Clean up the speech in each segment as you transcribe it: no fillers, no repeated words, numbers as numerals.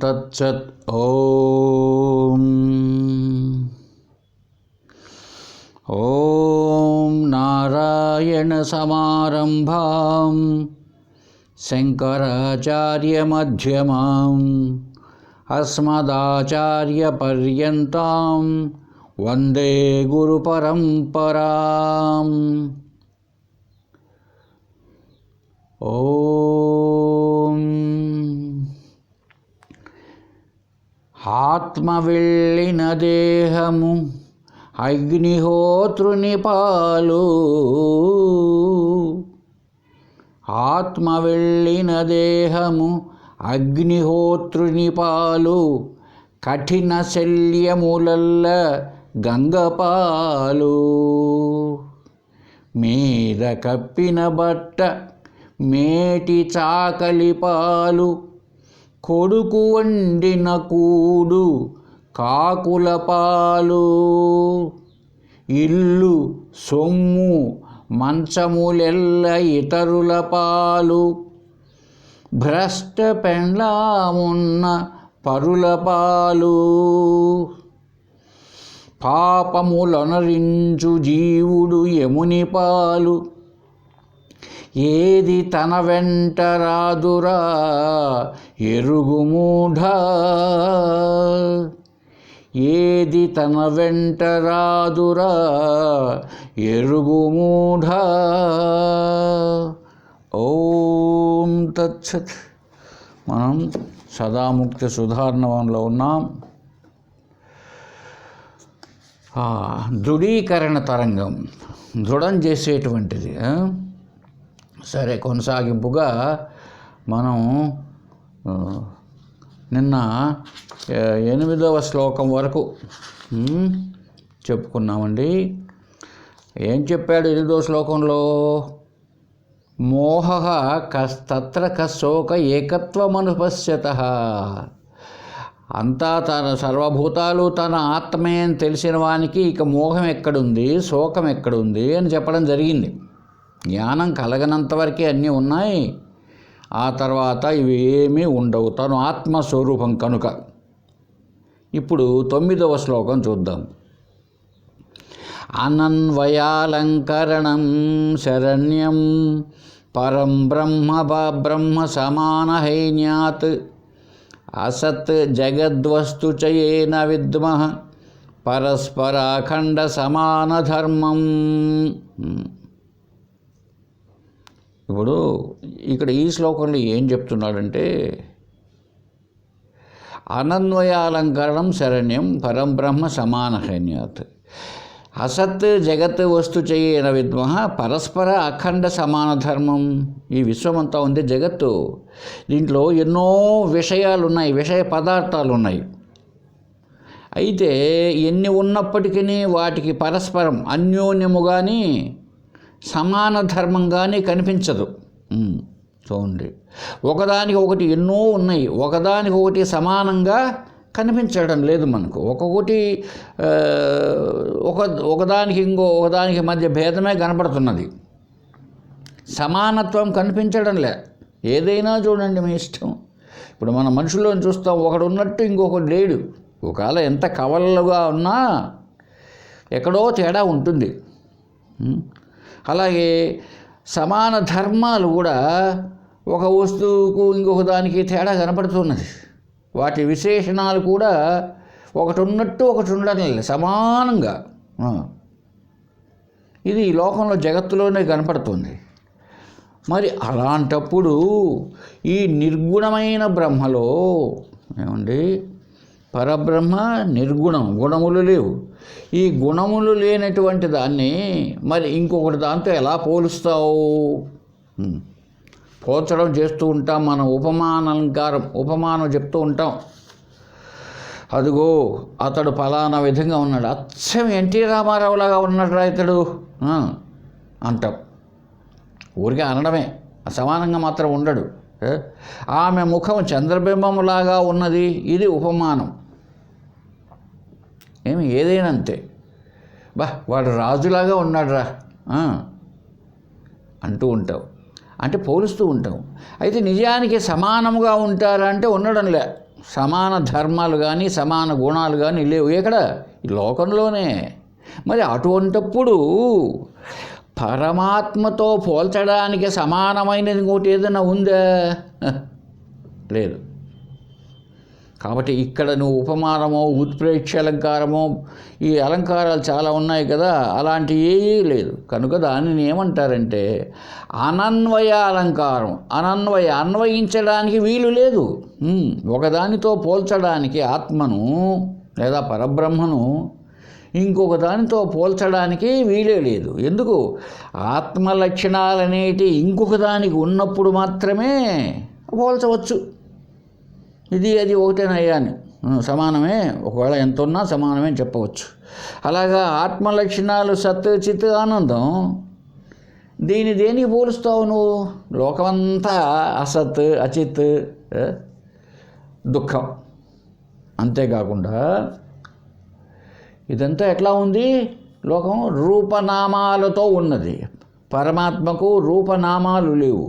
తచ్చత్. ఓం ఓం నారాయణ సమారంభాం శంకరాచార్యమధ్యమాం అస్మదాచార్యపర్యంతాం వందే గురుపరంపరాం. ఓం ఆత్మ వెళ్ళిన దేహము అగ్నిహోత్రుని పాలు. ఆత్మ వెళ్ళిన దేహము అగ్నిహోత్రుని పాలు. కఠిన శల్యములల్ల గంగపాలు. మీద కప్పిన బట్ట మేటి చాకలి పాలు. కొడుకు వండిన కూడు కాకుల పాలు. ఇల్లు సొమ్ము మంచములెల్ల ఇతరుల పాలు. భ్రష్ట పెండ్లామున్న పరుల పాలు. పాపములొనరించు జీవుడు యముని పాలు. ఏది తన వెంట రాదురా ఎరుగుమూఢా. ఏది తన వెంట రాదురా ఎరుగుమూఢా. ఓం తచ్చత్. మనం సదాముక్తి సుధార్ణవంలో ఉన్నాం. దృఢీకరణ తరంగం దృఢం చేసేటువంటిది. సరే, కొనసాగింపుగా మనం నిన్న 8వ శ్లోకం వరకు చెప్పుకున్నామండి. ఏం చెప్పాడు 8వ శ్లోకంలో? మోహ కస్తత్ర కశోక ఏకత్వమనుపశ్యతః. అంతా తన సర్వభూతాలు తన ఆత్మే అని తెలిసిన వానికి ఇక మోహం ఎక్కడుంది, శోకం ఎక్కడుంది అని చెప్పడం జరిగింది. జ్ఞానం కలగనంత వరకే అన్నీ ఉన్నాయి, ఆ తర్వాత ఇవి ఏమీ ఉండవు, తను ఆత్మస్వరూపం కనుక. ఇప్పుడు 9వ శ్లోకం చూద్దాం. అనన్వయాలంకరణం శరణ్యం పరం బ్రహ్మ సమానహైన్యాత్ అసత్ జగద్వస్తు చయేన విద్మః పరస్పరాఖండ సమానధర్మం. ఇప్పుడు ఇక్కడ ఈ శ్లోకంలో ఏం చెప్తున్నాడంటే, అనన్వయాలంకరణం శరణ్యం పరం బ్రహ్మ సమానహైన్యాత్ అసత్ జగత్ వస్తు చయేన విద్మః పరస్పర అఖండ సమాన ధర్మం. ఈ విశ్వమంతా ఉంది జగత్తు. దీంట్లో ఎన్నో విషయాలు ఉన్నాయి, విషయ పదార్థాలు ఉన్నాయి. అయితే ఎన్ని ఉన్నప్పటికీ వాటికి పరస్పరం అన్యోన్యము కానీ సమాన ధర్మం కానీ కనిపించదు. చూడండి, ఒకదానికి ఒకటి ఎన్నో ఉన్నాయి, ఒకదానికి ఒకటి సమానంగా కనిపించడం లేదు మనకు. ఒకదానికి ఒకదానికి మధ్య భేదమే కనపడుతున్నది, సమానత్వం కనిపించడం లే. ఏదైనా చూడండి మీ ఇష్టం. ఇప్పుడు మన మనుషులను చూస్తాం, ఒకడు ఉన్నట్టు ఇంకొకటి లేడు. ఒకవేళ ఎంత కవలలుగా ఉన్నా ఎక్కడో తేడా ఉంటుంది. అలాగే సమాన ధర్మాలు కూడా ఒక వస్తువుకు ఇంకొక దానికి తేడా కనపడుతున్నది. వాటి విశేషణాలు కూడా ఒకటి ఉన్నట్టు ఒకటి ఉండడం లేదు, సమానంగా. ఇది ఈ లోకంలో జగత్తులోనే కనపడుతుంది. మరి అలాంటప్పుడు ఈ నిర్గుణమైన బ్రహ్మలో ఏమండి, పరబ్రహ్మ నిర్గుణం, గుణములు లేవు. ఈ గుణములు లేనటువంటి దాన్ని మరి ఇంకొకటి దాంతో ఎలా పోలుస్తావు? పోల్చడం చేస్తూ ఉంటాం మనం. ఉపమానాలంకారం, ఉపమానం చెప్తూ ఉంటాం. అదిగో అతడు ఫలానా విధంగా ఉన్నాడు, అచ్చం ఎన్టీ రామారావు లాగా ఉన్నాడు రా ఇతడు అంటాం. ఊరికే అనడమే, సమానంగా మాత్రం ఉండడు. ఆమె ముఖం చంద్రబింబములాగా ఉన్నది, ఇది ఉపమానం. ఏదైనా అంతే. వాడు రాజులాగా ఉన్నాడు రా అంటూ ఉంటావు, అంటే పోలుస్తూ ఉంటాం. అయితే నిజానికి సమానముగా ఉంటారా అంటే ఉండడంలే. సమాన ధర్మాలు కానీ సమాన గుణాలు కానీ లేవు ఎక్కడ ఈ లోకంలోనే. మరి అటువంటప్పుడు పరమాత్మతో పోల్చడానికి సమానమైనది ఇంకోటి ఏదైనా ఉందా? లేదు. కాబట్టి ఇక్కడ నువ్వు ఉపమానమో ఉత్ప్రేక్ష అలంకారమో ఈ అలంకారాలు చాలా ఉన్నాయి కదా, అలాంటి ఏమీ లేదు. కనుక దానిని ఏమంటారంటే అనన్వయ అలంకారం. అన్వయించడానికి వీలు లేదు. ఒకదానితో పోల్చడానికి ఆత్మను లేదా పరబ్రహ్మను ఇంకొక దానితో పోల్చడానికి వీలే లేదు. ఎందుకు? ఆత్మ లక్షణాలనేటి ఇంకొక దానికి ఉన్నప్పుడు మాత్రమే పోల్చవచ్చు. ఇది అది ఒకటేనయ్యా అని సమానమే, ఒకవేళ ఎంత ఉన్నా సమానమే చెప్పవచ్చు. అలాగా ఆత్మ లక్షణాలు సత్ చిత్ ఆనందం, దేనికి పోలుస్తావు నువ్వు? లోకమంతా అసత్ అచిత్ దుఃఖం. అంతేకాకుండా ఇదంతా ఎట్లా ఉంది? లోకం రూపనామాలతో ఉన్నది. పరమాత్మకు రూపనామాలు లేవు.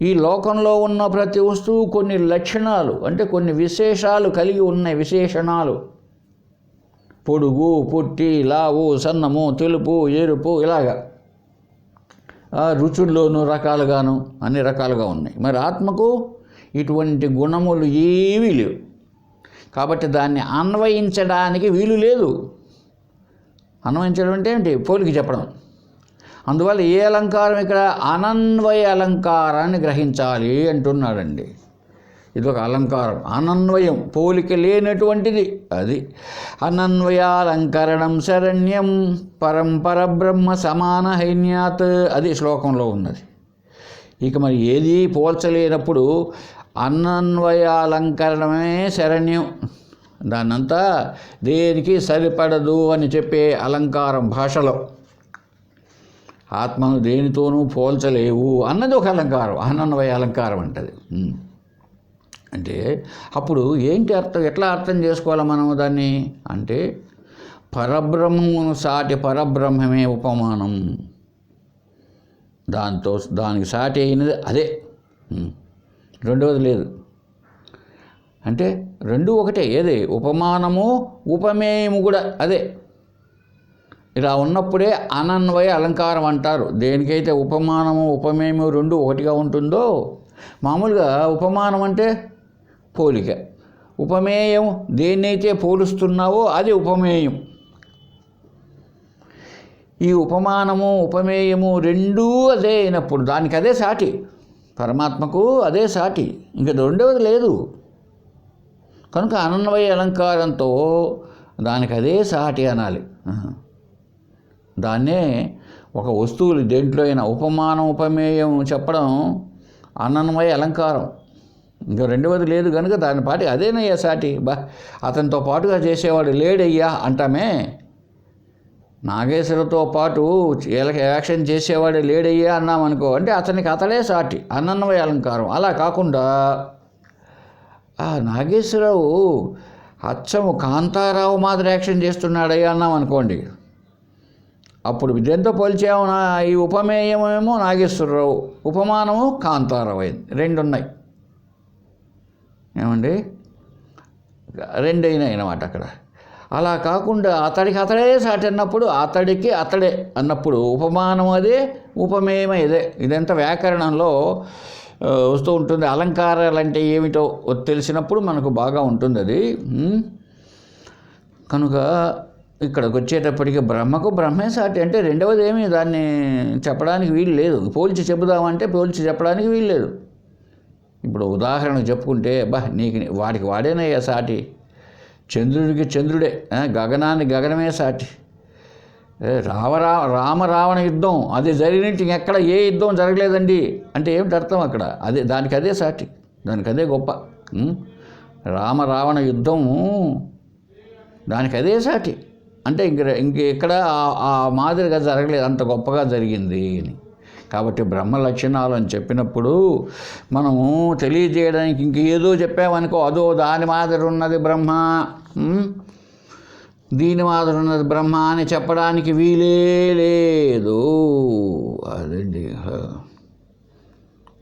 ఈ లోకంలో ఉన్న ప్రతి వస్తువు కొన్ని లక్షణాలు అంటే కొన్ని విశేషాలు కలిగి ఉన్నాయి. విశేషణాలు పొడుగు, పొట్టి, లావు, సన్నము, తెలుపు, ఎరుపు, ఇలాగా రుచుల్లోనూ రకాలుగాను అన్ని రకాలుగా ఉన్నాయి. మరి ఆత్మకు ఇటువంటి గుణములు ఏవీ లేవు. కాబట్టి దాన్ని అన్వయించడానికి వీలు లేదు. అన్వయించడం అంటే ఏంటి? పోలికి చెప్పడం. అందువల్ల ఏ అలంకారం ఇక్కడ అనన్వయ అలంకారాన్ని గ్రహించాలి అంటున్నాడండి. ఇది ఒక అలంకారం, అనన్వయం, పోలిక లేనటువంటిది. అది అనన్వయాలంకరణం శరణ్యం పరబ్రహ్మ సమాన హైన్యాత్, అది శ్లోకంలో ఉన్నది. ఇక మరి ఏది పోల్చలేనప్పుడు అనన్వయాలంకరణమే శరణ్యం. దాన్నంతా దేనికి సరిపడదు అని చెప్పే అలంకారం భాషలో. ఆత్మను దేనితోనూ పోల్చలేవు అన్నది ఒక అలంకారం, అనన్వయ అలంకారం అంటది. అంటే అప్పుడు ఏంటి అర్థం? ఎట్లా అర్థం చేసుకోవాలి మనం దాన్ని అంటే పరబ్రహ్మమును సాటి పరబ్రహ్మమే ఉపమానం. దానికి సాటి అయినది అదే, రెండవది లేదు. అంటే రెండు ఒకటే. ఏదే ఉపమానము ఉపమేయము కూడా అదే. ఇలా ఉన్నప్పుడే అనన్వయ అలంకారం అంటారు. దేనికైతే ఉపమానము ఉపమేయము రెండు ఒకటిగా ఉంటుందో. మామూలుగా ఉపమానం అంటే పోలిక, ఉపమేయం దేన్నైతే పోలుస్తున్నావో అది ఉపమేయం. ఈ ఉపమానము ఉపమేయము రెండూ అదే అయినప్పుడు దానికి అదే సాటి, పరమాత్మకు అదే సాటి, ఇంకా రెండవది లేదు. కనుక అనన్వయ అలంకారంతో దానికి అదే సాటి అనాలి. దాన్నే ఒక వస్తువులు దేంట్లో అయినా ఉపమానం ఉపమేయం చెప్పడం అనన్వయ అలంకారం, ఇంకా రెండవది లేదు. కనుక దాని పాటి అదేనయ్యా సాటి. అతనితో పాటుగా చేసేవాడు లేడయ్యా అంటామే. నాగేశ్వరతో పాటు యాక్షన్ చేసేవాడే లేడయ్యా అన్నామనుకో, అంటే అతనికి అతడే సాటి, అనన్వయ అలంకారం. అలా కాకుండా నాగేశ్వరరావు అచ్చము కాంతారావు మాదిరి యాక్షన్ చేస్తున్నాడయ్యా అన్నామనుకోండి, అప్పుడు ఇదెంతో పోల్చాము. ఈ ఉపమేయమేమో నాగేశ్వరరావు, ఉపమానము కాంతారావు అయింది. రెండు ఉన్నాయి ఏమండి, రెండైనాయి అన్నమాట అక్కడ. అలా కాకుండా అతడికి అతడే సాటి అన్నప్పుడు అతడికి అతడే అన్నప్పుడు ఉపమానం అదే ఉపమేయం ఇదే. ఇదంతా వ్యాకరణంలో వస్తూ ఉంటుంది. అలంకారాలు అంటే ఏమిటో తెలిసినప్పుడు మనకు బాగా ఉంటుంది అది. కనుక ఇక్కడికి వచ్చేటప్పటికి బ్రహ్మకు బ్రహ్మే సాటి అంటే రెండవది ఏమి దాన్ని చెప్పడానికి వీలు లేదు. పోల్చి చెబుదామంటే పోల్చి చెప్పడానికి వీలు లేదు. ఇప్పుడు ఉదాహరణకు చెప్పుకుంటే నీకు వాడికి వాడేనయ్యా సాటి, చంద్రుడికి చంద్రుడే, గగనాన్ని గగనమే సాటి. రావణ యుద్ధం అది జరిగినట్టు ఇంకెక్కడ ఏ యుద్ధం జరగలేదండి అంటే ఏమిటి అర్థం? అక్కడ అదే దానికి అదే సాటి, దానికి అదే గొప్ప. రావణ యుద్ధము దానికి అదే సాటి అంటే ఎక్కడ ఆ మాదిరిగా జరగలేదు, అంత గొప్పగా జరిగింది అని. కాబట్టి బ్రహ్మ లక్షణాలు అని చెప్పినప్పుడు మనము తెలియజేయడానికి ఇంకేదో చెప్పామనుకో, అదో దాని మాదిరి ఉన్నది బ్రహ్మ, దీని మాదిరి ఉన్నది బ్రహ్మ అని చెప్పడానికి వీలే లేదు. అదండి.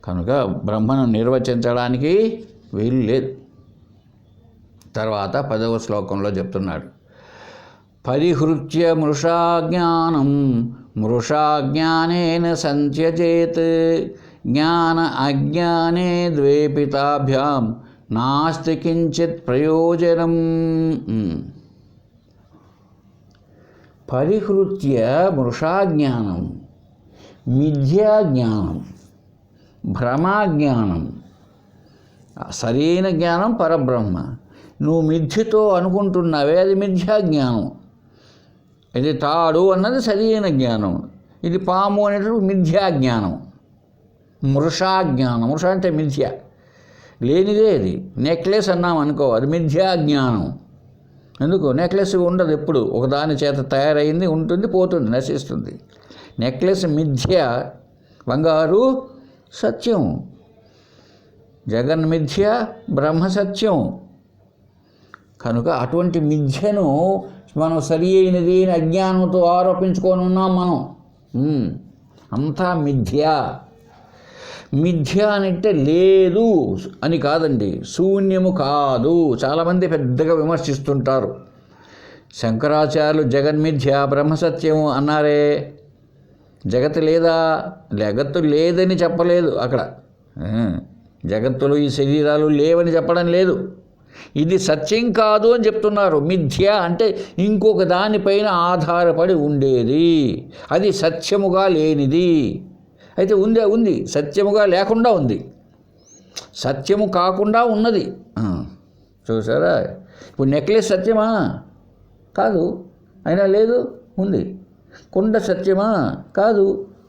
కనుక బ్రహ్మను నిర్వచించడానికి వీలు లేదు. తర్వాత 10వ శ్లోకంలో చెప్తున్నాడు, పరిహృత్య మృషా జ్ఞానం మృషా జ్ఞానేన సంత్యజేత్ జ్ఞాన అజ్ఞానే ద్వేపితాభ్యాం నాస్తి కించిత్ ప్రయోజనం. పరిహృత్య మృషా జ్ఞానం, మిథ్యా జ్ఞానం, భ్రమాజ్ఞానం. సరైన జ్ఞానం పరబ్రహ్మ. నువ్వు మిథ్యతో అనుకుంటున్నావే అది మిథ్యా జ్ఞానం. ఇది తాడు అన్నది సరైన జ్ఞానం, ఇది పాము అనేటువంటి మిథ్యా జ్ఞానం. మృషా జ్ఞానం, మృష అంటే మిథ్య, లేనిదే అది. నెక్లెస్ అన్నాం అనుకో, అది మిథ్యా జ్ఞానం. ఎందుకు? నెక్లెస్ ఉండదు, ఎప్పుడు ఒకదాని చేత తయారైంది ఉంటుంది, పోతుంది, నశిస్తుంది. నెక్లెస్ మిథ్య, బంగారు సత్యం. జగన్ మిథ్య, బ్రహ్మ సత్యం. కనుక అటువంటి మిథ్యను మనం సరి అయినది అని అజ్ఞానంతో ఆరోపించుకొని ఉన్నాం మనం. అంతా మిథ్య. మిథ్య అంటే లేదు అని కాదండి, శూన్యము కాదు. చాలామంది పెద్దగా విమర్శిస్తుంటారు. శంకరాచార్యులు జగన్మిథ్య బ్రహ్మసత్యం అన్నారే, జగత్తు లేదా? జగత్తు లేదని చెప్పలేదు అక్కడ. జగత్తులు ఈ శరీరాలు లేవని చెప్పడం లేదు. ఇది సత్యం కాదు అని చెప్తున్నారు. మిథ్య అంటే ఇంకొక దానిపైన ఆధారపడి ఉండేది, అది సత్యముగా లేనిది. అయితే ఉంది, సత్యముగా లేకుండా ఉంది, సత్యము కాకుండా ఉన్నది. చూసారా? ఇప్పుడు నెక్లెస్ సత్యమా? కాదు, అయినా లేదు, ఉంది. కుండ సత్యమా? కాదు.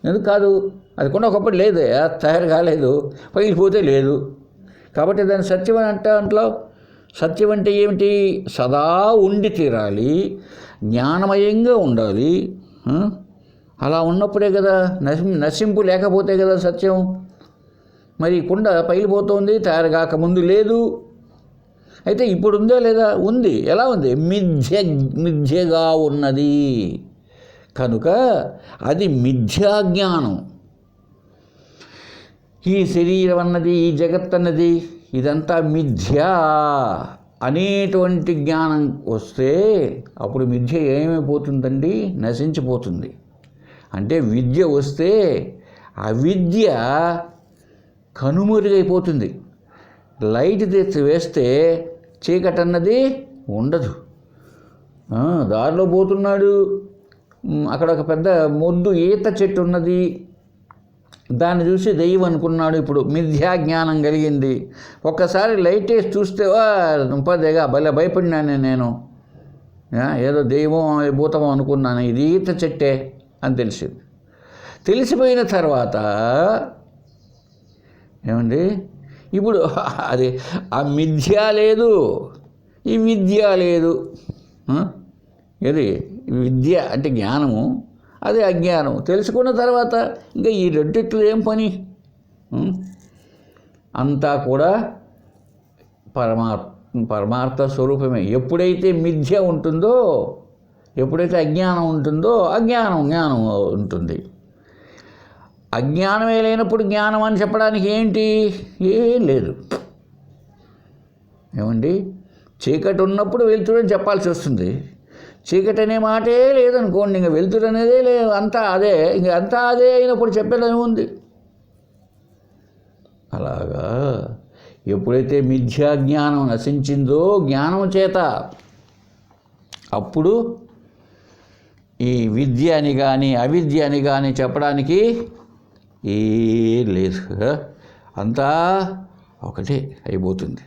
ఎందుకు కాదు? అది కుండ ఒకప్పుడు లేదే, తయారు కాలేదు, పగిలిపోతే లేదు. కాబట్టి దాన్ని సత్యం అని అంట్లో. సత్యం అంటే ఏమిటి? సదా ఉండి తీరాలి, జ్ఞానమయంగా ఉండాలి. అలా ఉన్నప్పుడే కదా, నశింపు లేకపోతే కదా సత్యం. మరి కుండ పగిలిపోతుంది, తయారు కాకముందు లేదు. అయితే ఇప్పుడు ఉందా లేదా? ఉంది. ఎలా ఉంది? మిథ్యగా ఉన్నది. కనుక అది మిథ్యాజ్ఞానం. ఈ శరీరం అన్నది, ఈ జగత్ అన్నది, ఇదంతా మిథ్యా అనేటువంటి జ్ఞానం వస్తే అప్పుడు మిథ్య ఏమైపోతుందండి? నశించిపోతుంది. అంటే విద్య వస్తే అవిద్య కనుమరుగైపోతుంది. లైట్ తెచ్చి వేస్తే చీకటి అన్నది ఉండదు. దారిలో పోతున్నాడు, అక్కడ ఒక పెద్ద మొద్దు ఈత చెట్టు ఉన్నది, దాన్ని చూసి దెయ్యం అనుకున్నాడు. ఇప్పుడు మిథ్యా జ్ఞానం కలిగింది. ఒక్కసారి లైట్ వేసి చూస్తే పదేగా భయపడినాను నేను, ఏదో దెయ్యమో భూతమో అనుకున్నాను, ఇది ఈత చెట్టే అని తెలిసింది. తెలిసిపోయిన తర్వాత ఏమండి, ఇప్పుడు అది ఆ మిథ్య లేదు, ఈ విద్య లేదు. ఇది విద్య అంటే జ్ఞానము, అది అజ్ఞానం. తెలుసుకున్న తర్వాత ఇంకా ఈ రెండిట్లో ఏం పని? అంతా కూడా పరమార్థ స్వరూపమే. ఎప్పుడైతే మిథ్య ఉంటుందో, ఎప్పుడైతే అజ్ఞానం ఉంటుందో, జ్ఞానం ఉంటుంది. అజ్ఞానమే లేనప్పుడు జ్ఞానం అని చెప్పడానికి ఏంటి? ఏం లేదు. ఏమండి, చీకటి ఉన్నప్పుడు వెలుతురని చెప్పాల్సి వస్తుంది. చీకటి అనే మాటే లేదనుకోండి, ఇంక వెలుతురు అనేదే లేదు, అంతా అదే. ఇంక అంతా అదే అయినప్పుడు చెప్పేదేముంది? అలాగా ఎప్పుడైతే మిథ్యా జ్ఞానం నశించిందో జ్ఞానం చేత, అప్పుడు ఈ విద్య అని కానీ అవిద్య అని కానీ చెప్పడానికి ఏం లేదు. అంతా ఒకటే అయిపోతుంది.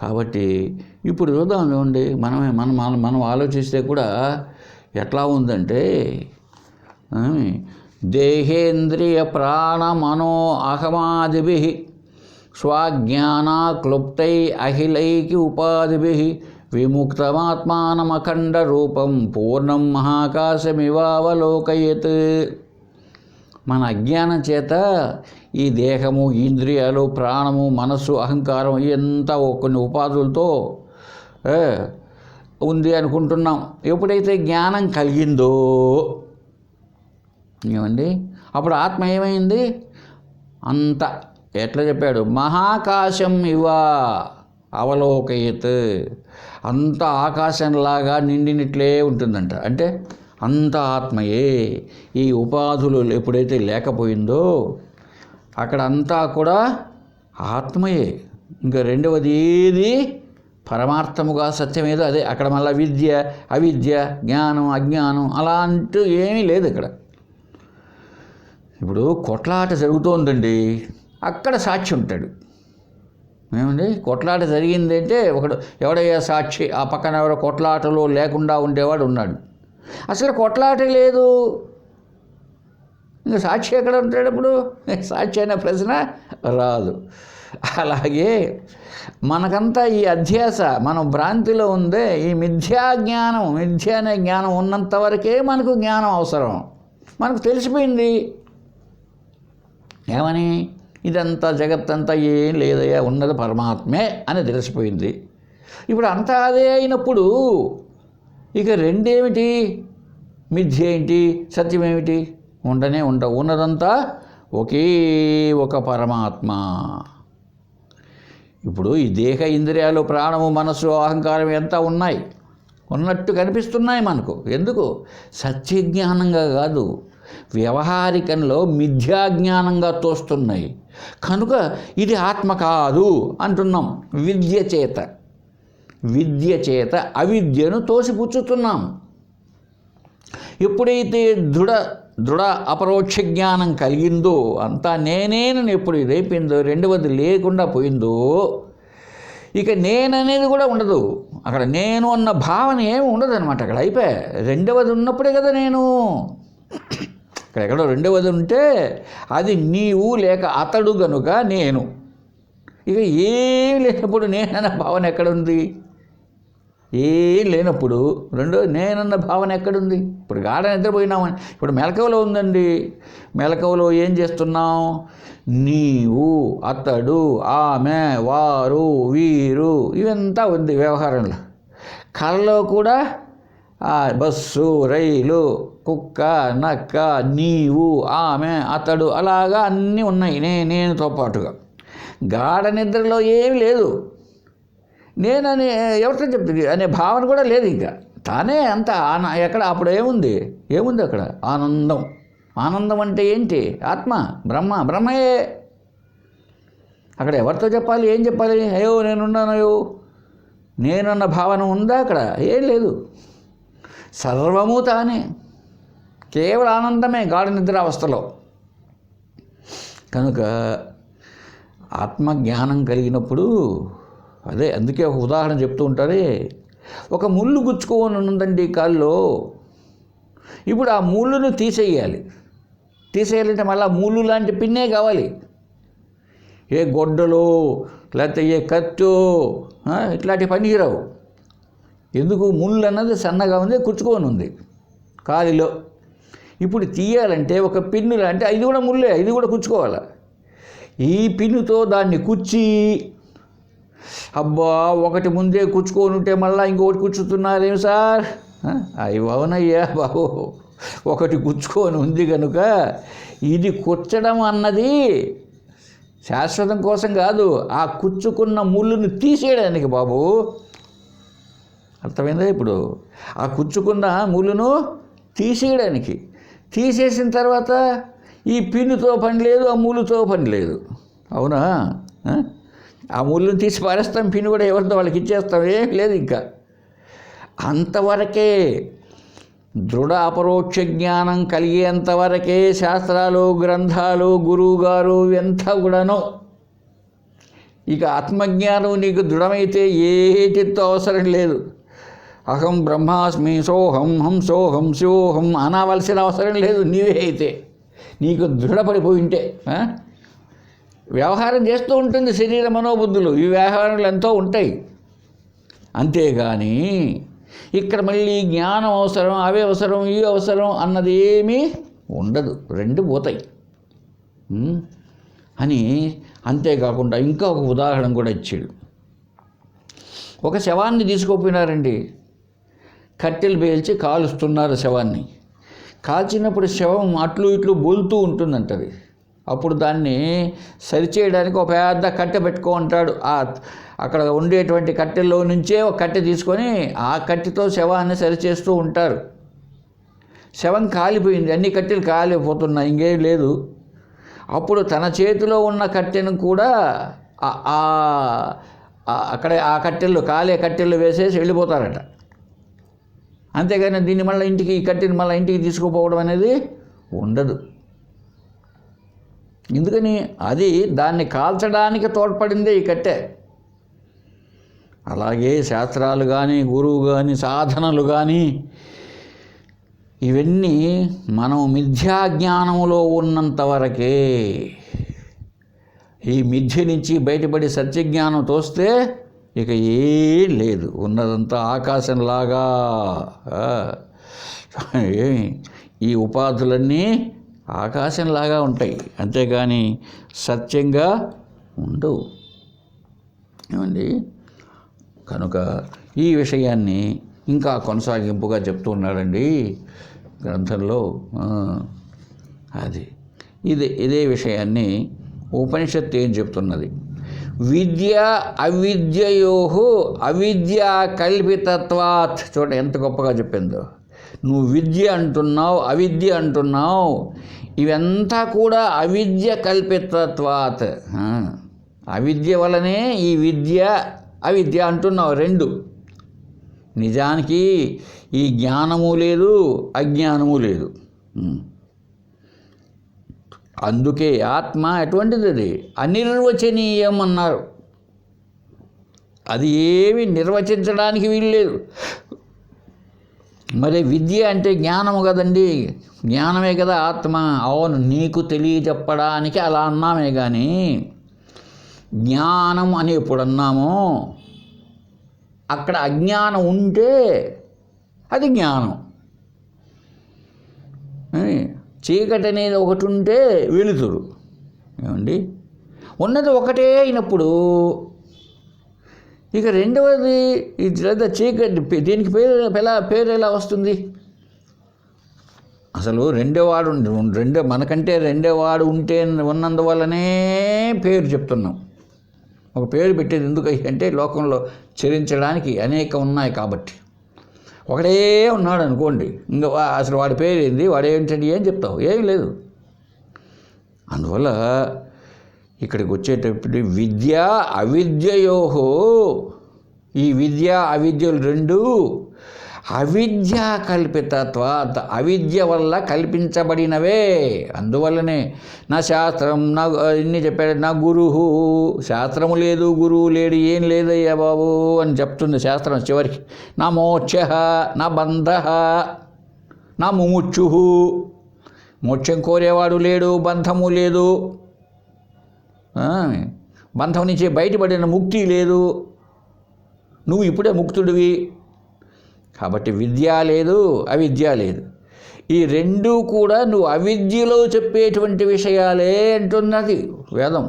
కాబట్టి ఇప్పుడు చూద్దాం చూడండి, మనం ఆలోచిస్తే కూడా ఎట్లా ఉందంటే, దేహేంద్రియ ప్రాణ మనో అహమాదిభి స్వాజ్ఞానా క్లుప్తై అఖిలైకి ఉపాధిభి విముక్తమాత్మానమఖండ రూపం పూర్ణం మహాకాశమివావలోకయత్. మన అజ్ఞానం చేత ఈ దేహము, ఇంద్రియాలు, ప్రాణము, మనస్సు, అహంకారం ఇదంతా కొన్ని ఉపాధులతో ఉంది అనుకుంటున్నాం. ఎప్పుడైతే జ్ఞానం కలిగిందో ఏమండి, అప్పుడు ఆత్మ ఏమైంది? అంత ఎట్లా చెప్పాడు? మహాకాశం ఇవా అవలోకయత్, అంత ఆకాశంలాగా నిండినట్లే ఉంటుందంట. అంటే అంత ఆత్మయే. ఈ ఉపాధులు ఎప్పుడైతే లేకపోయిందో అక్కడ అంతా కూడా ఆత్మయే. ఇంకా రెండవది ఏది పరమార్థముగా సత్యమేదో అదే. అక్కడ మళ్ళీ విద్య అవిద్య జ్ఞానం అజ్ఞానం అలా అంటూ ఏమీ లేదు ఇక్కడ. ఇప్పుడు కొట్లాట జరుగుతోందండి, అక్కడ సాక్షి ఉంటాడు. ఏమండి, కొట్లాట జరిగిందంటే ఒకడు ఎవడయ్యా సాక్షి? ఆ పక్కన ఎవరో కొట్లాటలో లేకుండా ఉండేవాడు ఉన్నాడు. అసలు కొట్లాట లేదు, ఇంకా సాక్షి ఎక్కడ ఉంటాడు? ఇప్పుడు సాక్షి అనే ప్రశ్న రాదు. అలాగే మనకంతా ఈ అధ్యాస, మనం భ్రాంతిలో ఉందే, ఈ మిథ్యా జ్ఞానం, మిథ్య అనే జ్ఞానం ఉన్నంత వరకే మనకు జ్ఞానం అవసరం. మనకు తెలిసిపోయింది ఏమని, ఇదంతా జగత్తంతా ఏం లేదయ్యా, ఉన్నది పరమాత్మే అని తెలిసిపోయింది. ఇప్పుడు అంతా అదే అయినప్పుడు ఇక రెండేమిటి? మిథ్య ఏంటి, సత్యం ఏమిటి? ఉండవు. ఉన్నదంతా ఒకే ఒక పరమాత్మ. ఇప్పుడు ఈ దేహ ఇంద్రియాలు ప్రాణము మనస్సు అహంకారం ఎంత ఉన్నాయి, ఉన్నట్టు కనిపిస్తున్నాయి మనకు. ఎందుకు? సత్యజ్ఞానంగా కాదు, వ్యవహారికంలో మిథ్యాజ్ఞానంగా తోస్తున్నాయి. కనుక ఇది ఆత్మ కాదు అంటున్నాం. విద్య చేత అవిద్యను తోసిపుచ్చుతున్నాం. ఎప్పుడైతే దృఢ అపరోక్ష జ్ఞానం కలిగిందో, అంతా నేనేనని ఎప్పుడు రేపిందో, రెండవది లేకుండా పోయిందో, ఇక నేననేది కూడా ఉండదు. అక్కడ నేను అన్న భావన ఏమి ఉండదు అనమాట. అక్కడ అయిపోయా. రెండవది ఉన్నప్పుడే కదా నేను. ఇక్కడ ఎక్కడో రెండవది ఉంటే అది నీవు లేక అతడు గనుక నేను. ఇక ఏం లేనప్పుడు నేనన్న భావన ఎక్కడుంది? ఏం లేనప్పుడు నేనన్న భావన ఎక్కడుంది? ఇప్పుడు గాఢ నిద్రపోయినామని, ఇప్పుడు మెలకువలో ఉందండి. మెలకువలో ఏం చేస్తున్నాం? నీవు, అతడు, ఆమె, వారు, వీరు ఇవంతా ఉంది వ్యవహారంలో. కళ్ళలో కూడా బస్సు, రైలు, కుక్క, నక్క, నీవు, ఆమె, అతడు అలాగా అన్నీ ఉన్నాయి నేనుతో పాటుగా. గాఢ నిద్రలో ఏమీ లేదు. నేనని ఎవరితో చెప్తుంది అనే భావన కూడా లేదు. ఇంకా తానే అంత ఎక్కడ అప్పుడు ఏముంది అక్కడ? ఆనందం అంటే ఏంటి? ఆత్మ, బ్రహ్మయే. అక్కడ ఎవరితో చెప్పాలి? ఏం చెప్పాలి? అయ్యో నేనున్నానయ్యో నేనన్న భావన ఉందా? అక్కడ ఏం లేదు. సర్వము తానే, కేవల ఆనందమే గాఢ నిద్రావస్థలో. కనుక ఆత్మజ్ఞానం కలిగినప్పుడు అదే. అందుకే ఒక ఉదాహరణ చెప్తూ ఉంటారే, ఒక ముళ్ళు గుచ్చుకొని ఉందండి కాల్లో. ఇప్పుడు ఆ ముళ్ళును తీసేయాలంటే మళ్ళీ ముళ్ళు లాంటి పిన్నే కావాలి. ఏ గొడ్డలో లేకపోతే ఏ కత్తో ఇట్లాంటి పనికిరావు. ఎందుకు? ముళ్ళు అన్నది సన్నగా ఉంది, కుచ్చుకొని ఉంది కాలిలో. ఇప్పుడు తీయాలంటే ఒక పిన్ను అంటే ఇది కూడా ముళ్ళే, ఇది కూడా కుచ్చుకోవాలి. ఈ పిన్నుతో దాన్ని కుచ్చి, అబ్బా ఒకటి ముందే కుచ్చుకొని ఉంటే మళ్ళీ ఇంకొకటి కుచ్చుతున్నారేమి సార్? అవి అవునయ్యా బాబు, ఒకటి కుచ్చుకొని ఉంది కనుక ఇది కుచ్చడం అన్నది శాశ్వతం కోసం కాదు, ఆ కుచ్చుకున్న ముళ్ళును తీసేయడానికి బాబు. అర్థమైందా? ఇప్పుడు ఆ కుచ్చుకున్న ముళ్ళును తీసేయడానికి. తీసేసిన తర్వాత ఈ పిన్నుతో పని లేదు, ఆ ముళ్ళుతో పని లేదు. అవునా? ఆ ముళ్ళును తీసి పారేస్తాం, పిన్ను కూడా ఎవరితో వాళ్ళకి ఇచ్చేస్తాం, ఏం లేదు. ఇంకా అంతవరకే దృఢ అపరోక్ష జ్ఞానం కలిగేంతవరకే శాస్త్రాలు, గ్రంథాలు, గురువుగారు ఎంత కూడాను. ఇక ఆత్మజ్ఞానం నీకు దృఢమైతే ఏటితో అవసరం లేదు. అహం బ్రహ్మాస్మి, సోహం, హంసోహం, శివోహం అనవలసిన అవసరం లేదు. నీవే అయితే నీకు దృఢపడిపోయింటే. వ్యవహారం చేస్తూ ఉంటుంది శరీర మనోబుద్ధులు, ఈ వ్యవహారాలు ఎంతో ఉంటాయి. అంతేగాని ఇక్కడ మళ్ళీ జ్ఞానం అవసరం, అవి అవసరం, ఇవి అవసరం అన్నది ఏమీ ఉండదు. రెండు పోతాయి అని. అంతేకాకుండా ఇంకా ఒక ఉదాహరణ కూడా ఇచ్చాడు. ఒక శవాన్ని తీసుకుపోయినారండి, కట్టెలు పేల్చి కాలుస్తున్నారు శవాన్ని. కాల్చినప్పుడు శవం అట్లు ఇట్లు బోలుతూ ఉంటుందంటది. అప్పుడు దాన్ని సరిచేయడానికి ఒక పెద్ద కట్టె పెట్టుకో అంటాడు అక్కడ ఉండేటువంటి కట్టెల్లో నుంచే ఒక కట్టె తీసుకొని ఆ కట్టెతో శవాన్ని సరిచేస్తూ ఉంటారు. శవం కాలిపోయింది, అన్ని కట్టెలు కాలిపోతున్నాయి, ఇంకేం లేదు. అప్పుడు తన చేతిలో ఉన్న కట్టెను కూడా అక్కడ ఆ కట్టెల్లో కాలే కట్టెల్లో వేసేసి వెళ్ళిపోతారట. అంతేగాని దీన్ని మళ్ళీ ఇంటికి, ఈ కట్టెని మళ్ళీ ఇంటికి తీసుకుపోవడం అనేది ఉండదు. ఎందుకని? అది దాన్ని కాల్చడానికి తోడ్పడిందే ఈ కట్టె. అలాగే శాస్త్రాలు కానీ, గురువు కానీ, సాధనలు కానీ, ఇవన్నీ మనం మిథ్యాజ్ఞానంలో ఉన్నంత వరకే. ఈ మిథ్య నుంచి బయటపడి సత్యజ్ఞానం తోస్తే ఇక ఏం లేదు, ఉన్నదంతా ఆకాశంలాగా. ఈ ఉపాధులన్నీ ఆకాశంలాగా ఉంటాయి, అంతేగాని సత్యంగా ఉండవు. ఏమండి? కనుక ఈ విషయాన్ని ఇంకా కొనసాగింపుగా చెప్తూ ఉన్నాడండి గ్రంథంలో. అది ఇదే విషయాన్ని ఉపనిషత్తు ఏం చెప్తున్నది? విద్య అవిద్యయో అవిద్యా కల్పితత్వాత్. చూడ ఎంత గొప్పగా చెప్పిందో. నువ్వు విద్య అంటున్నావు, అవిద్య అంటున్నావు, ఇవంతా కూడా అవిద్య కల్పితత్వాత్. అవిద్య వలనే ఈ విద్య అవిద్య అంటున్నావు, రెండు. నిజానికి ఈ జ్ఞానము లేదు, అజ్ఞానము లేదు. అందుకే ఆత్మ ఎటువంటిది? అది అనిర్వచనీయం అన్నారు. అది ఏమి నిర్వచించడానికి వీల్లేదు. మరి విద్య అంటే జ్ఞానము కదండి, జ్ఞానమే కదా ఆత్మ. అవును, నీకు తెలియచెప్పడానికి అలా అన్నామే కానీ జ్ఞానం అని ఎప్పుడు అన్నామో అక్కడ అజ్ఞానం ఉంటే అది జ్ఞానం. చీకటి అనేది ఒకటి ఉంటే వెలుతురు. ఏమండి? ఉన్నది ఒకటే అయినప్పుడు ఇక రెండవది ఇది చీకటి, దీనికి పేరు ఎలా వస్తుంది? అసలు మనకంటే రెండోవాడు ఉంటే ఉన్నందువల్లనే పేరు చెప్తున్నాం. ఒక పేరు పెట్టేది ఎందుకు అంటే లోకంలో చరించడానికి అనేక ఉన్నాయి కాబట్టి. ఒకడే ఉన్నాడు అనుకోండి, ఇంకా అసలు వాడి పేరు ఏంది, వాడేంటండి, ఏం చెప్తావు? ఏం లేదు. అందువల్ల ఇక్కడికి వచ్చేటప్పుడు విద్య అవిద్యయోహో, ఈ విద్య అవిద్యలు రెండు అవిద్యా కల్పితత్వాత్, అవిద్య వల్ల కల్పించబడినవే. అందువల్లనే నా శాస్త్రం, నా ఇన్ని చెప్పాడు, నా గురువు, శాస్త్రము లేదు, గురువు లేడు, ఏం లేదయ్యా బాబు అని చెప్తుంది శాస్త్రం చివరికి. నా మోక్ష, నా బంధ, నా ముముక్షు, మోక్షం కోరేవాడు లేడు, బంధము లేదు, బంధం నుంచి బయటపడిన ముక్తి లేదు, నువ్వు ఇప్పుడే ముక్తుడివి. కాబట్టి విద్య లేదు, అవిద్య లేదు. ఈ రెండూ కూడా నువ్వు అవిద్యలో చెప్పేటువంటి విషయాలే అంటున్నది వేదం.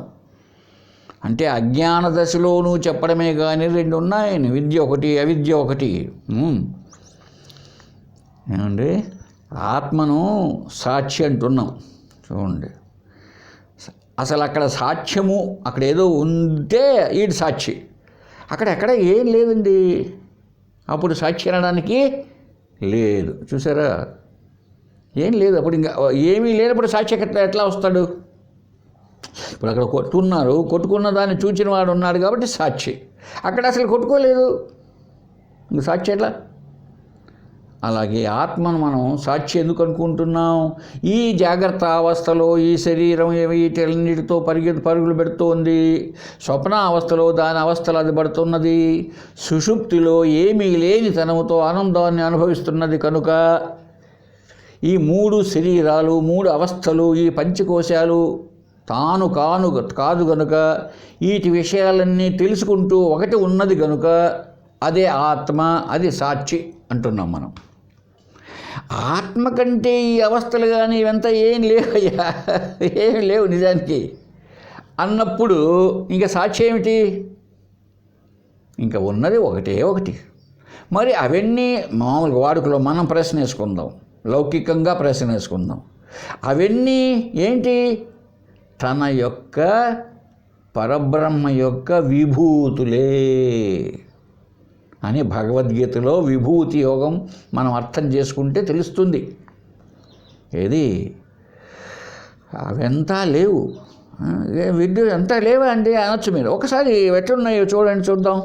అంటే అజ్ఞాన దశలో నువ్వు చెప్పడమే కానీ రెండు ఉన్నాయి, విద్య ఒకటి, అవిద్య ఒకటి. ఏమండి? ఆత్మను సాక్షి అంటున్నాం చూడండి. అసలు అక్కడ సాక్ష్యము, అక్కడ ఏదో ఉంటే ఈడు సాక్షి, అక్కడెక్కడ ఏం లేదండి. అప్పుడు సాక్షి అనడానికి లేదు. చూసారా? ఏం లేదు. అప్పుడు ఇంకా ఏమీ లేనప్పుడు సాక్షి ఎట్లా వస్తాడు? ఇప్పుడు అక్కడ కొట్టుకున్న దాన్ని చూచిన వాడు ఉన్నాడు కాబట్టి సాక్షి. అక్కడ అసలు కొట్టుకోలేదు, ఇంక సాక్షి ఎట్లా? అలాగే ఆత్మను మనం సాక్షి ఎందుకు అనుకుంటున్నాం? ఈ జాగ్రత్త అవస్థలో ఈ శరీరం వీటన్నిటితో పరుగులు పెడుతోంది. స్వప్న అవస్థలో దాని అవస్థలు అది పడుతున్నది. సుషుప్తిలో ఏమీ లేని తనముతో ఆనందాన్ని అనుభవిస్తున్నది. కనుక ఈ మూడు శరీరాలు, మూడు అవస్థలు, ఈ పంచకోశాలు తాను కాదు కనుక వీటి విషయాలన్నీ తెలుసుకుంటూ ఒకటి ఉన్నది కనుక అదే ఆత్మ, అది సాక్షి అంటున్నాం మనం. ఆత్మ కంటే ఈ అవస్థలు కానీ ఇవంతా ఏం లేవయ్యా, ఏమి లేవు నిజానికి అన్నప్పుడు ఇంకా సాక్షి ఏమిటి? ఇంకా ఉన్నది ఒకటే ఒకటి. మరి అవన్నీ మామూలుగా వాడుకలో మనం ప్రశ్న వేసుకుందాం, లౌకికంగా ప్రశ్న వేసుకుందాం. అవన్నీ ఏంటి? తన యొక్క పరబ్రహ్మ యొక్క విభూతులే అని భగవద్గీతలో విభూతి యోగం మనం అర్థం చేసుకుంటే తెలుస్తుంది. ఏది అవంతా లేవు, విద్యుత్ అంతా లేవా అండి అనొచ్చు మీరు. ఒకసారి ఎట్లున్నాయో చూడండి, చూద్దాం.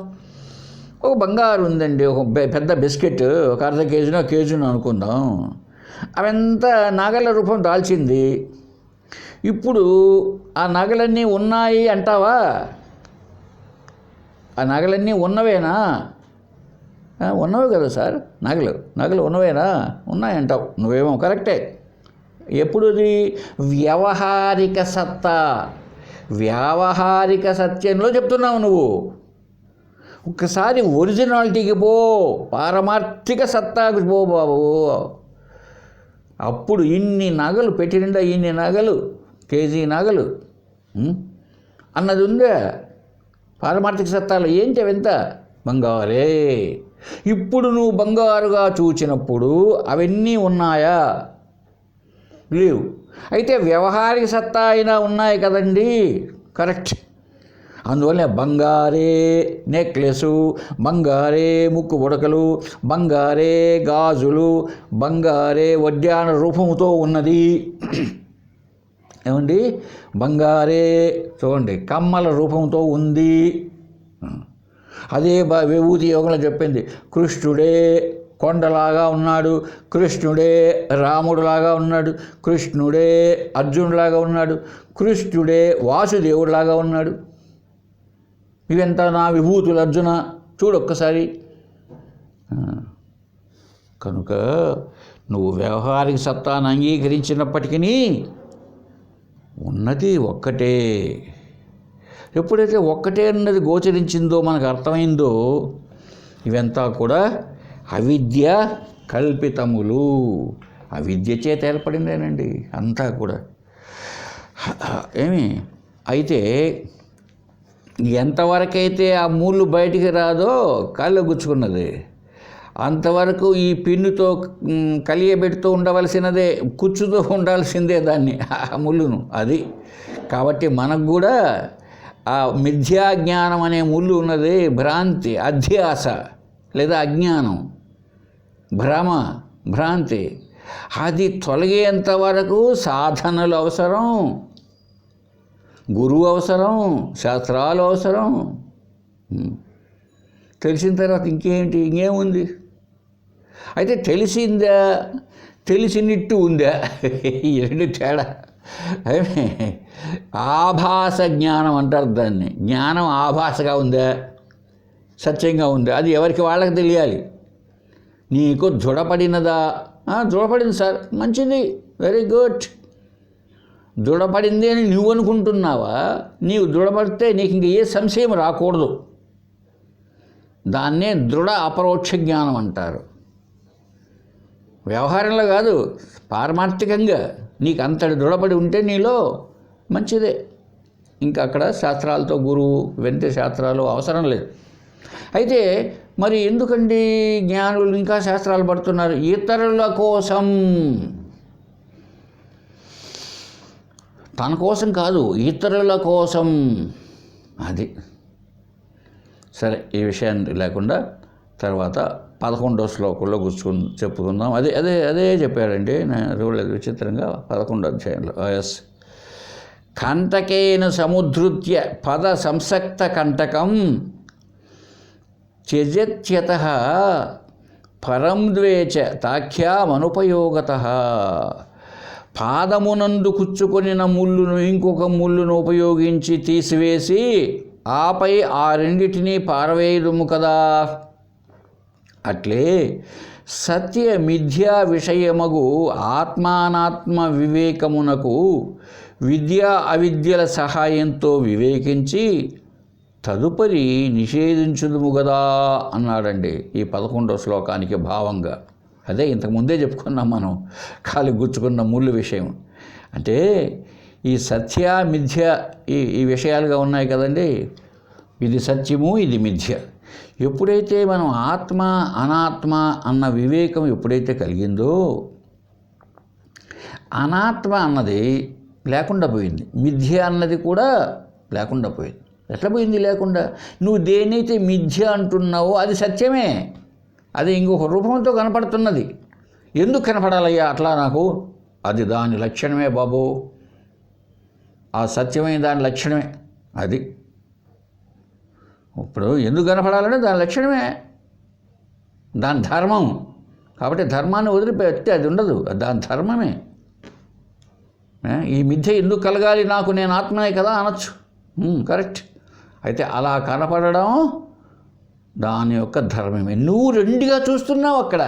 ఒక బంగారు ఉందండి, ఒక పెద్ద బిస్కెట్, ఒక అర్ధ కేజీనో కేజీనో అనుకుందాం. అవంతా నగల రూపం దాల్చింది. ఇప్పుడు ఆ నగలన్నీ ఉన్నాయి అంటావా? ఆ నగలన్నీ ఉన్నవేనా? ఉన్నవే కదా సార్, నగలు ఉన్నవేనా? ఉన్నాయంటావు నువ్వేమో, కరెక్టే. ఎప్పుడుది? వ్యవహారిక సత్తా, వ్యావహారిక సత్యంలో చెప్తున్నావు నువ్వు. ఒక్కసారి ఒరిజినాలిటీకి పో, పారమార్థిక సత్తాకు పో బాబు. అప్పుడు ఇన్ని నగలు పెట్టి నిండా, ఇన్ని నగలు, కేజీ నగలు అన్నది ఉందా? పారమార్థిక సత్తాలో ఏంటి అవింత? బంగారే. ఇప్పుడు నువ్వు బంగారుగా చూచినప్పుడు అవన్నీ ఉన్నాయా? లేవు. అయితే వ్యవహారిక సత్తా అయినా ఉన్నాయి కదండి, కరెక్ట్. అందువల్ల బంగారే నెక్లెసు, బంగారే ముక్కు పుడకలు, బంగారే గాజులు, బంగారే వడ్డాణ రూపంతో ఉన్నది. ఏమండి? బంగారే చూడండి కమ్మల రూపంతో ఉంది. అదే విభూతి యోగంలో చెప్పింది. కృష్ణుడే కొండలాగా ఉన్నాడు, కృష్ణుడే రాముడులాగా ఉన్నాడు, కృష్ణుడే అర్జునులాగా ఉన్నాడు, కృష్ణుడే వాసుదేవుడిలాగా ఉన్నాడు. ఇవంతా నా విభూతులు అర్జున, చూడొక్కసారి. కనుక నువ్వు వ్యవహారిక సత్తాను అంగీకరించినప్పటికీ ఉన్నది ఒక్కటే. ఎప్పుడైతే ఒక్కటే అన్నది గోచరించిందో, మనకు అర్థమైందో, ఇవంతా కూడా అవిద్య కల్పితములు. అవిద్య చేత ఏర్పడిందేనండి అంతా కూడా. ఏమి అయితే ఎంతవరకైతే ఆ మూళ్ళు బయటికి రాదో కాళ్ళు గుచ్చుకున్నది, అంతవరకు ఈ పిన్నుతో కలియబెడుతూ ఉండవలసినదే, కుచ్చుతూ ఉండాల్సిందే దాన్ని, ఆ ముళ్ళును. అది కాబట్టి మనకు కూడా ఆ మిథ్యా జ్ఞానం అనే ముళ్ళు ఉన్నది. భ్రాంతి, అధ్యాస లేదా అజ్ఞానం, భ్రమ, భ్రాంతి. అది తొలగేంత వరకు సాధనలు అవసరం, గురువు అవసరం, శాస్త్రాలు అవసరం. తెలిసిన తర్వాత ఇంకేముంది? అయితే తెలిసిందా, తెలిసినట్టు ఉందా? ఈ రెండు తేడా. ఆభాస జ్ఞానం అంటారు దాన్ని. జ్ఞానం ఆభాసగా ఉందా, సత్యంగా ఉందా? అది ఎవరికి వాళ్ళకి తెలియాలి. నీకు దృఢపడినదా? దృఢపడింది సార్, మంచిది, వెరీ గుడ్. దృఢపడింది అని నువ్వు అనుకుంటున్నావా? నీవు దృఢపడితే నీకు ఇంక ఏ సంశయం రాకూడదు. దాన్నే దృఢ అపరోక్ష జ్ఞానం అంటారు. వ్యవహారంలో కాదు, పారమార్థికంగా నీకు అంతటి దృఢపడి ఉంటే నీలో మంచిదే. ఇంకా అక్కడ శాస్త్రాలతో గురువు వెంటే శాస్త్రాలు అవసరం లేదు. అయితే మరి ఎందుకండి జ్ఞానులు ఇంకా శాస్త్రాలు పడుతున్నారు? ఇతరుల కోసం, తన కోసం కాదు, ఇతరుల కోసం. అది సరే, ఈ విషయాన్ని లేకుండా తర్వాత 11వ శ్లోకంలో చెప్పుకుందాం. అదే చెప్పాడండి, నేను చూడలేదు విచిత్రంగా 11వ అధ్యాయంలో. ఎస్, కంటకేన సముద్ధృత్య పద సంసక్త కంటకం త్యజత్యతః పరం ద్వేచ తాఖ్యామనుపయోగతః. పాదమునందు కుచ్చుకొనిన ముళ్ళును ఇంకొక ముళ్ళును ఉపయోగించి తీసివేసి ఆపై ఆ రెండిటినీ పారవేయుదుము కదా. అట్లే సత్య మిథ్యా విషయమగు ఆత్మానాత్మ వివేకమునకు విద్యా అవిద్యల సహాయంతో వివేకించి తదుపరి నిషేధించుదుము కదా అన్నాడండి ఈ 11వ శ్లోకానికి భావంగా. అదే ఇంతకుముందే చెప్పుకున్నాం మనం, కాలి గుచ్చుకున్న ముళ్ళు విషయం. అంటే ఈ సత్య మిథ్య ఈ విషయాలుగా ఉన్నాయి కదండి. ఇది సత్యము, ఇది మిథ్య. ఎప్పుడైతే మనం ఆత్మ అనాత్మ అన్న వివేకం ఎప్పుడైతే కలిగిందో, అనాత్మ అన్నది లేకుండా పోయింది, మిథ్య అన్నది కూడా లేకుండా పోయింది. ఎట్లా పోయింది లేకుండా? నువ్వు దేనైతే మిథ్య అంటున్నావో అది సత్యమే, అది ఇంకొక రూపంతో కనపడుతున్నది. ఎందుకు కనపడాలయ్యా అట్లా నాకు? అది దాని లక్షణమే బాబు, ఆ సత్యమైన దాని లక్షణమే అది. ఇప్పుడు ఎందుకు కనపడాలంటే దాని లక్షణమే, దాని ధర్మం. కాబట్టి ధర్మాన్ని వదిలిపెట్టి అది ఉండదు, దాని ధర్మమే. ఈ మిథ్య ఎందుకు కలగాలి నాకు, నేను ఆత్మనే కదా అనొచ్చు, కరెక్ట్. అయితే అలా కనపడడం దాని యొక్క ధర్మమే. నువ్వు రెండుగా చూస్తున్నావు అక్కడ.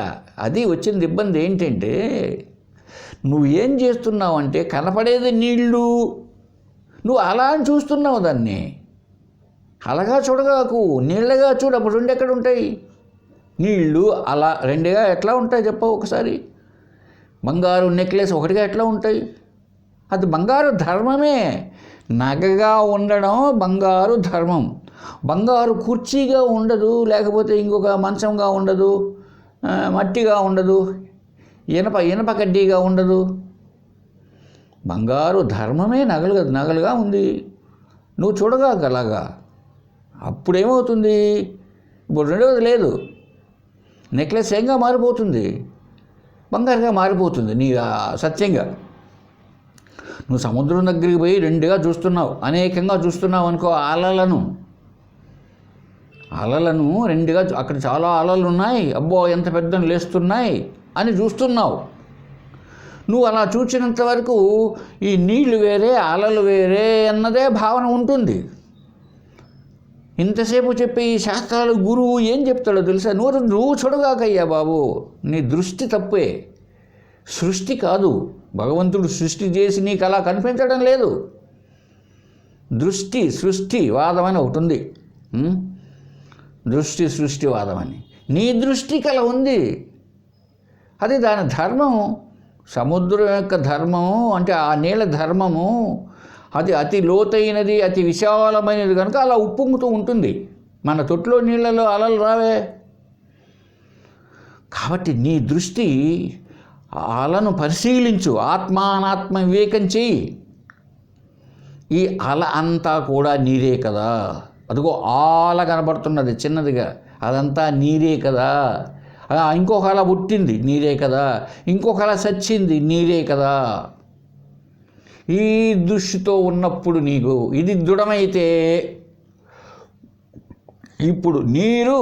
అది వచ్చింది ఇబ్బంది ఏంటంటే, నువ్వు ఏం చేస్తున్నావు అంటే కనపడేది నీళ్ళు, నువ్వు అలా అని చూస్తున్నావు దాన్ని. అలాగా చూడగాకు, నీళ్ళగా చూడు. అప్పుడు రెండు ఎక్కడ ఉంటాయి? నీళ్ళు అలా రెండుగా ఎట్లా ఉంటాయి చెప్పవు ఒకసారి? బంగారు నెక్లెస్ ఒకటిగా ఎట్లా ఉంటాయి? అది బంగారు ధర్మమే. నగగా ఉండడం బంగారు ధర్మం. బంగారు కుర్చీగా ఉండదు, లేకపోతే ఇంకొక మంచంగా ఉండదు, మట్టిగా ఉండదు, ఇనప కడ్డీగా ఉండదు. బంగారు ధర్మమే నగలుగా ఉంది. నువ్వు చూడగా అలాగా. అప్పుడేమవుతుంది? ఇప్పుడు రెండవది లేదు. నెక్లెస్ ఏంగా మారిపోతుంది? బంగారుగా మారిపోతుంది నీ సత్యంగా. నువ్వు సముద్రం దగ్గరికి పోయి రెండుగా చూస్తున్నావు, అనేకంగా చూస్తున్నావు అనుకో. అలలను రెండుగా, అక్కడ చాలా అలలు ఉన్నాయి, అబ్బో ఎంత పెద్ద లేస్తున్నాయి అని చూస్తున్నావు. నువ్వు అలా చూసినంత వరకు ఈ నీళ్లు వేరే అలలు వేరే అన్నదే భావన ఉంటుంది. ఇంతసేపు చెప్పే ఈ శాస్త్రాలు గురువు ఏం చెప్తాడో తెలుసా? నువ్వు చూడగాకయ్యా బాబు, నీ దృష్టి తప్పే. సృష్టి కాదు, భగవంతుడు సృష్టి చేసి నీకు అలా కనిపించడం లేదు. సృష్టి వాదం అని ఒకటి ఉంది. సృష్టి వాదం అని నీ దృష్టికి అలా ఉంది. అది దాని ధర్మం. సముద్రం యొక్క ధర్మము అంటే ఆ నీళ్ళ ధర్మము అది అతి లోతైనది, అతి విశాలమైనది కనుక అలా ఉప్పొంగుతూ ఉంటుంది. మన తొట్టులో నీళ్ళలో అలలు రావే. కాబట్టి నీ దృష్టి అలను పరిశీలించు, ఆత్మానాత్మ వివేకం చెయ్యి. ఈ అల అంతా కూడా నీరే కదా. అదిగో ఆల కనబడుతున్నది చిన్నదిగా, అదంతా నీరే కదా. ఇంకొక అల పుట్టింది, నీరే కదా. ఇంకొక అల చచ్చింది, నీరే కదా. ఈ దృష్టితో ఉన్నప్పుడు నీకు ఇది దృఢమైతే, ఇప్పుడు నీరు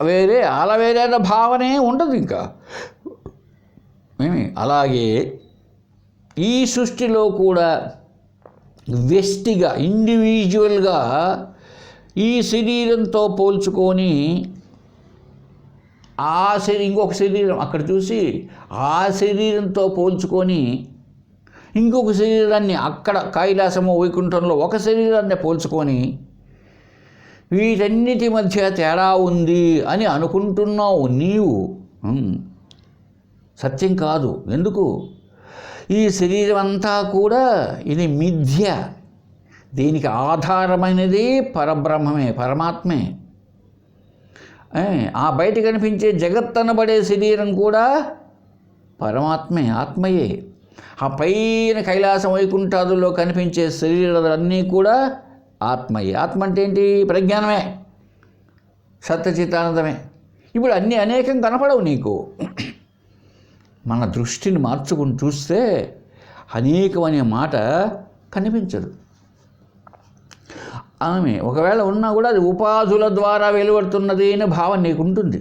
వేరే అల వేరే అన్న భావనే ఉండదు ఇంకా. అలాగే ఈ సృష్టిలో కూడా వ్యష్టిగా, ఇండివిజువల్గా ఈ శరీరంతో పోల్చుకొని ఇంకొక శరీరం అక్కడ చూసి ఆ శరీరంతో పోల్చుకొని ఇంకొక శరీరాన్ని అక్కడ కైలాసము వైకుంఠంలో ఒక శరీరాన్ని పోల్చుకొని వీటన్నిటి మధ్య తేడా ఉంది అని అనుకుంటున్నావు నీవు. సత్యం కాదు. ఎందుకు? ఈ శరీరం అంతా కూడా ఇది మిథ్య. దీనికి ఆధారమైనది పరబ్రహ్మమే, పరమాత్మే. ఆ బయట కనిపించే జగత్ అనబడే శరీరం కూడా పరమాత్మే, ఆత్మయే. ఆ పైన కైలాసం వైకుంఠాదుల్లో కనిపించే శరీరాలన్నీ కూడా ఆత్మయే. ఆత్మ అంటే ఏంటి? ప్రజ్ఞానమే, సత్యచితానందమే. ఇప్పుడు అన్నీ అనేకం కనపడవు నీకు. మన దృష్టిని మార్చుకుని చూస్తే అనేకం అనే మాట కనిపించదు. ఆమె ఒకవేళ ఉన్నా కూడా అది ఉపాధుల ద్వారా వెలువడుతున్నది అనే భావన నీకు ఉంటుంది.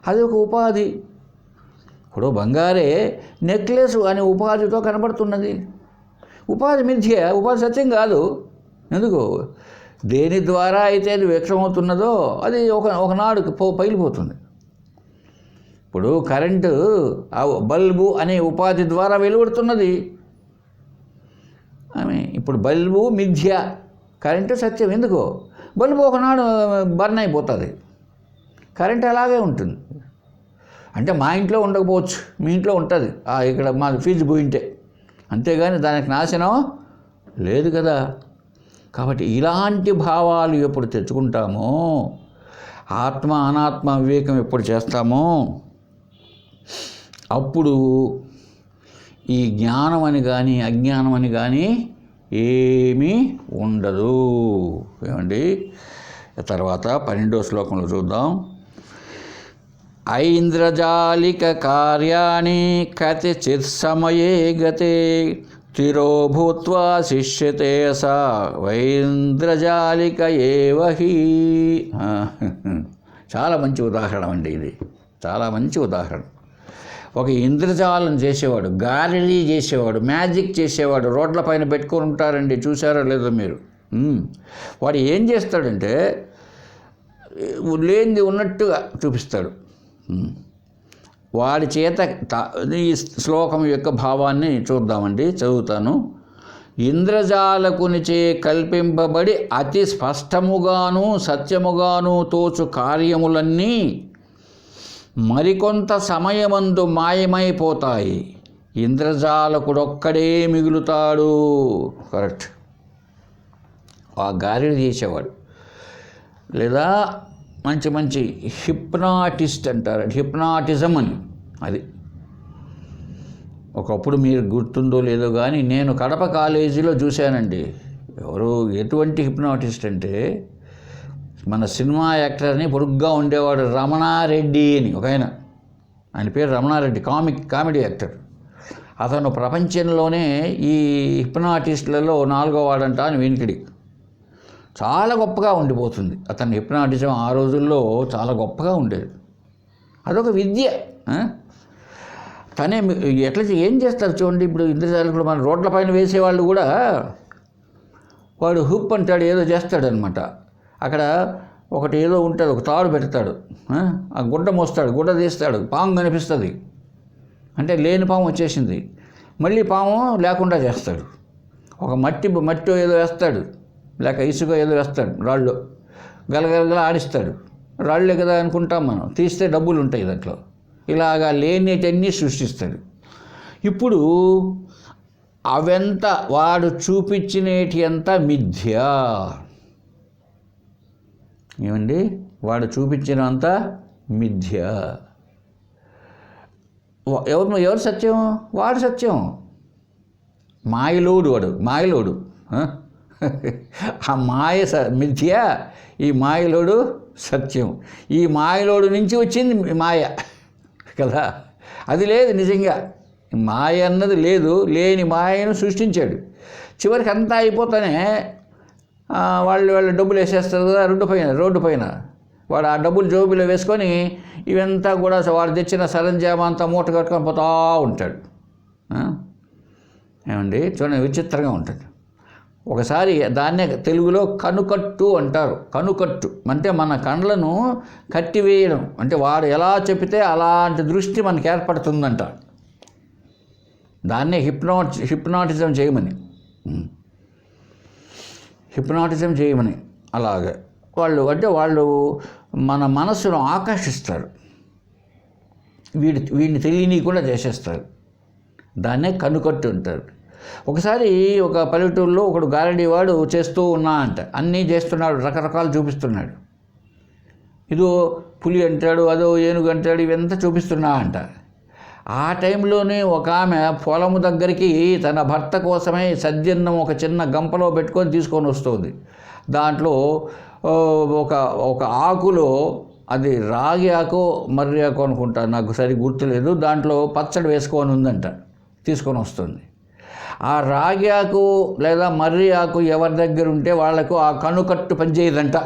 అది ఒక ఉపాధి. ఇప్పుడు బంగారే నెక్లెస్ అనే ఉపాధితో కనబడుతున్నది. ఉపాధి మిథ్య, ఉపాధి సత్యం కాదు. ఎందుకు? దేని ద్వారా అయితే అది వ్యక్తమవుతున్నదో అది ఒకనాడు పగిలిపోతుంది. ఇప్పుడు కరెంటు ఆ బల్బు అనే ఉపాధి ద్వారా వెలువడుతున్నది. ఇప్పుడు బల్బు మిథ్య, కరెంటు సత్యం. ఎందుకు? బల్బు ఒకనాడు బర్న్ అయిపోతుంది, కరెంట్ అలాగే ఉంటుంది. అంటే మా ఇంట్లో ఉండకపోవచ్చు, మీ ఇంట్లో ఉంటుంది. ఇక్కడ మా ఫీజు పోయింటే, అంతేగాని దానికి నాశనం లేదు కదా. కాబట్టి ఇలాంటి భావాలు ఎప్పుడు తెచ్చుకుంటామో, ఆత్మ అనాత్మ వివేకం ఎప్పుడు చేస్తామో, అప్పుడు ఈ జ్ఞానం అని కానీ అజ్ఞానం అని కానీ ఏమీ ఉండదు. ఏమండి? తర్వాత 12వ శ్లోకంలో చూద్దాం. ఐంద్రజాలిక కార్యాణి కతిచిత్ సమయే గతే స్థిరో భూత్వా శిష్యతే సా వైంద్రజాలిక ఏవ హి. చాలా మంచి ఉదాహరణ అండి ఇది. చాలా మంచి ఉదాహరణ. ఒక ఇంద్రజాలం చేసేవాడు, గారడీ చేసేవాడు, మ్యాజిక్ చేసేవాడు రోడ్ల పైన పెట్టుకొని ఉంటారండి. చూసారో లేదో మీరు? వాడు ఏం చేస్తాడంటే లేనిది ఉన్నట్టుగా చూపిస్తాడు. వాడి చేత ఈ శ్లోకం యొక్క భావాన్ని చూద్దామండి, చదువుతాను. ఇంద్రజాలకునిచే కల్పింపబడి అతి స్పష్టముగాను సత్యముగాను తోచు కార్యములన్నీ మరికొంత సమయమందు మాయమైపోతాయి. ఇంద్రజాలకుడొక్కడే మిగులుతాడు. కరెక్ట్. ఆ గారిని చేసేవాడు లేదా మంచి మంచి హిప్నాటిస్ట్ అంటారు, హిప్నాటిజం అని. అది ఒకప్పుడు మీరు గుర్తుందో లేదో కానీ నేను కడప కాలేజీలో చూశానండి. ఎటువంటి హిప్నాటిస్ట్ అంటే మన సినిమా యాక్టర్ని పొడుగ్గా ఉండేవాడు రమణారెడ్డి అని ఒక ఆయన పేరు రమణారెడ్డి, కామెడీ యాక్టర్. అతను ప్రపంచంలోనే ఈ హిప్నాటిస్టులలో 4వ వాడంట అని వినికిడి. చాలా గొప్పగా ఉండిపోతుంది అతని హిప్నాటిజం. ఆ రోజుల్లో చాలా గొప్పగా ఉండేది. అదొక విద్య. తనే ఎట్లా ఏం చేస్తారు చూడండి. ఇప్పుడు ఇంద్రజాలికుడు మన రోడ్ల పైన వేసేవాళ్ళు కూడా వాడు హుప్ అంటాడు, ఏదో చేస్తాడనమాట. అక్కడ ఒకటి ఏదో ఉంటుంది, ఒక తాడు పెడతాడు, ఆ గుడ్డ మోస్తాడు, గుడ్డ తీస్తాడు, పాము కనిపిస్తుంది అంటే లేని పాము వచ్చేసింది. మళ్ళీ పాము లేకుండా చేస్తాడు. ఒక మట్టి ఏదో వేస్తాడు, లేక ఇసుక ఏదో వేస్తాడు, రాళ్ళు గలగలగల ఆడిస్తాడు. రాళ్ళే కదా అనుకుంటాం మనం, తీస్తే డబ్బులు ఉంటాయి దాంట్లో. ఇలాగా లేనిటన్నీ సృష్టిస్తాడు. ఇప్పుడు అవంతా వాడు చూపించినేటి అంతా మిథ్య. ఏమండి? వాడు చూపించినంత మిథ్య. ఎవరు సత్యం? వాడు సత్యం. మాయలోడు ఆ మాయ మిథ్య, ఈ మాయలోడు సత్యం. ఈ మాయలోడు నుంచి వచ్చింది మాయ కదా. అది లేదు నిజంగా. మాయ అన్నది లేదు, లేని మాయను సృష్టించాడు. చివరికి అంతా అయిపోతానే వాళ్ళు డబ్బులు వేసేస్తారు కదా రోడ్డు పైన. వాడు ఆ డబ్బులు జోబులో వేసుకొని ఇవంతా కూడా వాడు తెచ్చిన సరంజామా అంతా మూట కట్టుకొని పోతూ ఉంటాడు. ఏమండి? చూడండి, విచిత్రంగా ఉంటుంది. ఒకసారి దాన్నే తెలుగులో కనుకట్టు అంటారు. కనుకట్టు అంటే మన కండ్లను కట్టివేయడం. అంటే వాడు ఎలా చెప్తే అలాంటి దృష్టి మనకి ఏర్పడుతుందంట. దాన్నే హిప్నాటిజం చేయమని అలాగే వాళ్ళు మన మనస్సును ఆకర్షిస్తారు. వీడిని తెలియని కూడా చేసేస్తారు. దాన్నే కనుకట్టు అంటారు. ఒకసారి ఒక పల్లెటూరులో ఒకడు గారడీ వాడు చేస్తూ ఉన్నా అంట. అన్నీ చేస్తున్నాడు, రకరకాలు చూపిస్తున్నాడు. ఇదో పులి అంటాడు, అదో ఏనుగు అంటాడు, ఇవంతా చూపిస్తున్నా అంట. ఆ టైంలోనే ఒక ఆమె పొలము దగ్గరికి తన భర్త కోసమే సద్యన్నం ఒక చిన్న గంపలో పెట్టుకొని తీసుకొని వస్తుంది. దాంట్లో ఒక ఆకులో, అది రాగి ఆకు మర్రి ఆకు అనుకుంటా, నాకు సరి గుర్తులేదు, దాంట్లో పచ్చడి వేసుకొని ఉందంట, తీసుకొని వస్తుంది. ఆ రాగి ఆకు లేదా మర్రి ఆకు ఎవరి దగ్గర ఉంటే వాళ్లకు ఆ కనుకట్టు పనిచేయదంట.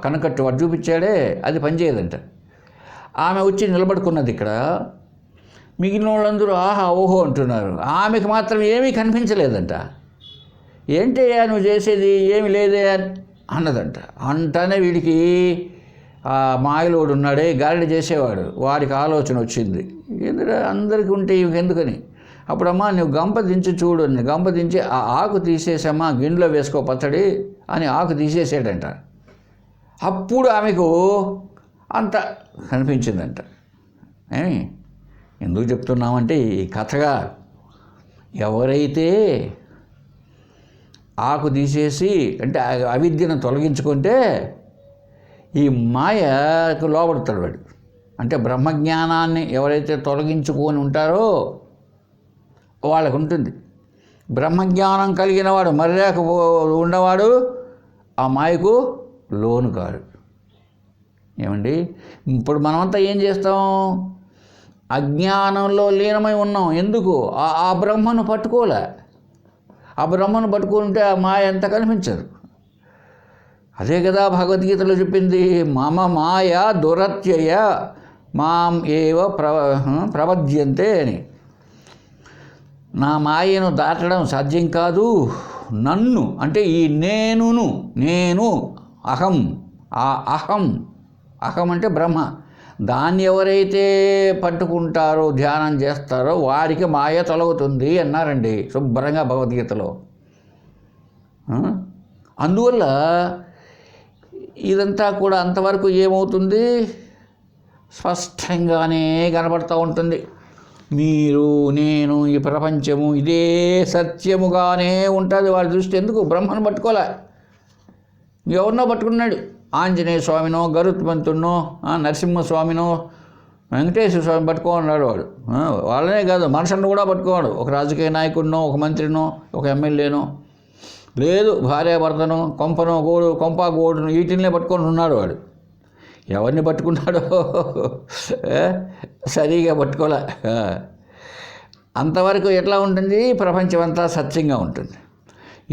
కనుకట్టు వాడు చూపించాడే అది పనిచేయదంట. ఆమె వచ్చి నిలబడుకున్నది ఇక్కడ. మిగిలిన వాళ్ళందరూ ఆహా ఓహో అంటున్నారు. ఆమెకు మాత్రం ఏమీ కనిపించలేదంట. ఏంటి నువ్వు చేసేది, ఏమి లేదే అన్నదంట. అంటనే వీడికి ఆ మాయలోడు ఉన్నాడే గారడీ చేసేవాడు, వాడికి ఆలోచన వచ్చింది, ఎందుకు అందరికీ ఉంటే ఎందుకని. అప్పుడమ్మా నువ్వు గంప దించి చూడు, గంప దించి ఆ ఆకు తీసేసమ్మా, గిన్నెలో వేసుకో పచ్చడి అని ఆకు తీసేసాడంట. అప్పుడు ఆమెకు అంత కనిపించిందంట. ఎందుకు చెప్తున్నామంటే ఈ కథగా ఎవరైతే ఆకు తీసేసి అంటే అవిద్యను తొలగించుకుంటే ఈ మాయకు లోబడతాడు వాడు. అంటే బ్రహ్మజ్ఞానాన్ని ఎవరైతే తొలగించుకొని ఉంటారో వాళ్ళకు ఉంటుంది. బ్రహ్మజ్ఞానం కలిగినవాడు మర్యాక ఉన్నవాడు ఆ మాయకు లోను కాడు. ఏమండి, ఇప్పుడు మనమంతా ఏం చేస్తాం? అజ్ఞానంలో లీనమై ఉన్నాం. ఎందుకు? ఆ బ్రహ్మను పట్టుకోలే. ఆ బ్రహ్మను పట్టుకుంటే ఆ మాయ ఎంత కనిపించదు. అదే కదా భగవద్గీతలో చెప్పింది, మమ మాయ దురత్యయ మాం ఏవ ప్రపద్యంతే అని. నా మాయను దాటడం సాధ్యం కాదు. నన్ను అంటే ఈ నేను అహం, ఆ అహం అంటే బ్రహ్మ, దాన్ని ఎవరైతే పట్టుకుంటారో ధ్యానం చేస్తారో వారికి మాయ తొలగుతుంది అన్నారండి శుభ్రంగా భగవద్గీతలో. అందువల్ల ఇదంతా కూడా అంతవరకు ఏమవుతుంది? స్పష్టంగానే కనబడుతూ ఉంటుంది. మీరు, నేను, ఈ ప్రపంచము ఇదే సత్యముగానే ఉంటుంది. వాళ్ళ దృష్టి ఎందుకు? బ్రహ్మను పట్టుకోలే, ఎవరినో పట్టుకున్నాడు. ఆంజనేయ స్వామినో, గరుత్మంతుడినో, నరసింహస్వామినో, వెంకటేశ్వర స్వామి పట్టుకోన్నాడు వాడు. వాళ్ళనే కాదు, మనుషులను కూడా పట్టుకోవాడు. ఒక రాజకీయ నాయకుడినో, ఒక మంత్రినో, ఒక ఎమ్మెల్యేనో, లేదు భార్యాభర్తను, కొంప గోడును వీటినే పట్టుకొని ఉన్నాడు వాడు. ఎవరిని పట్టుకున్నాడో సరిగా పట్టుకోలే. అంతవరకు ఎట్లా ఉంటుంది? ప్రపంచం అంతా సత్యంగా ఉంటుంది.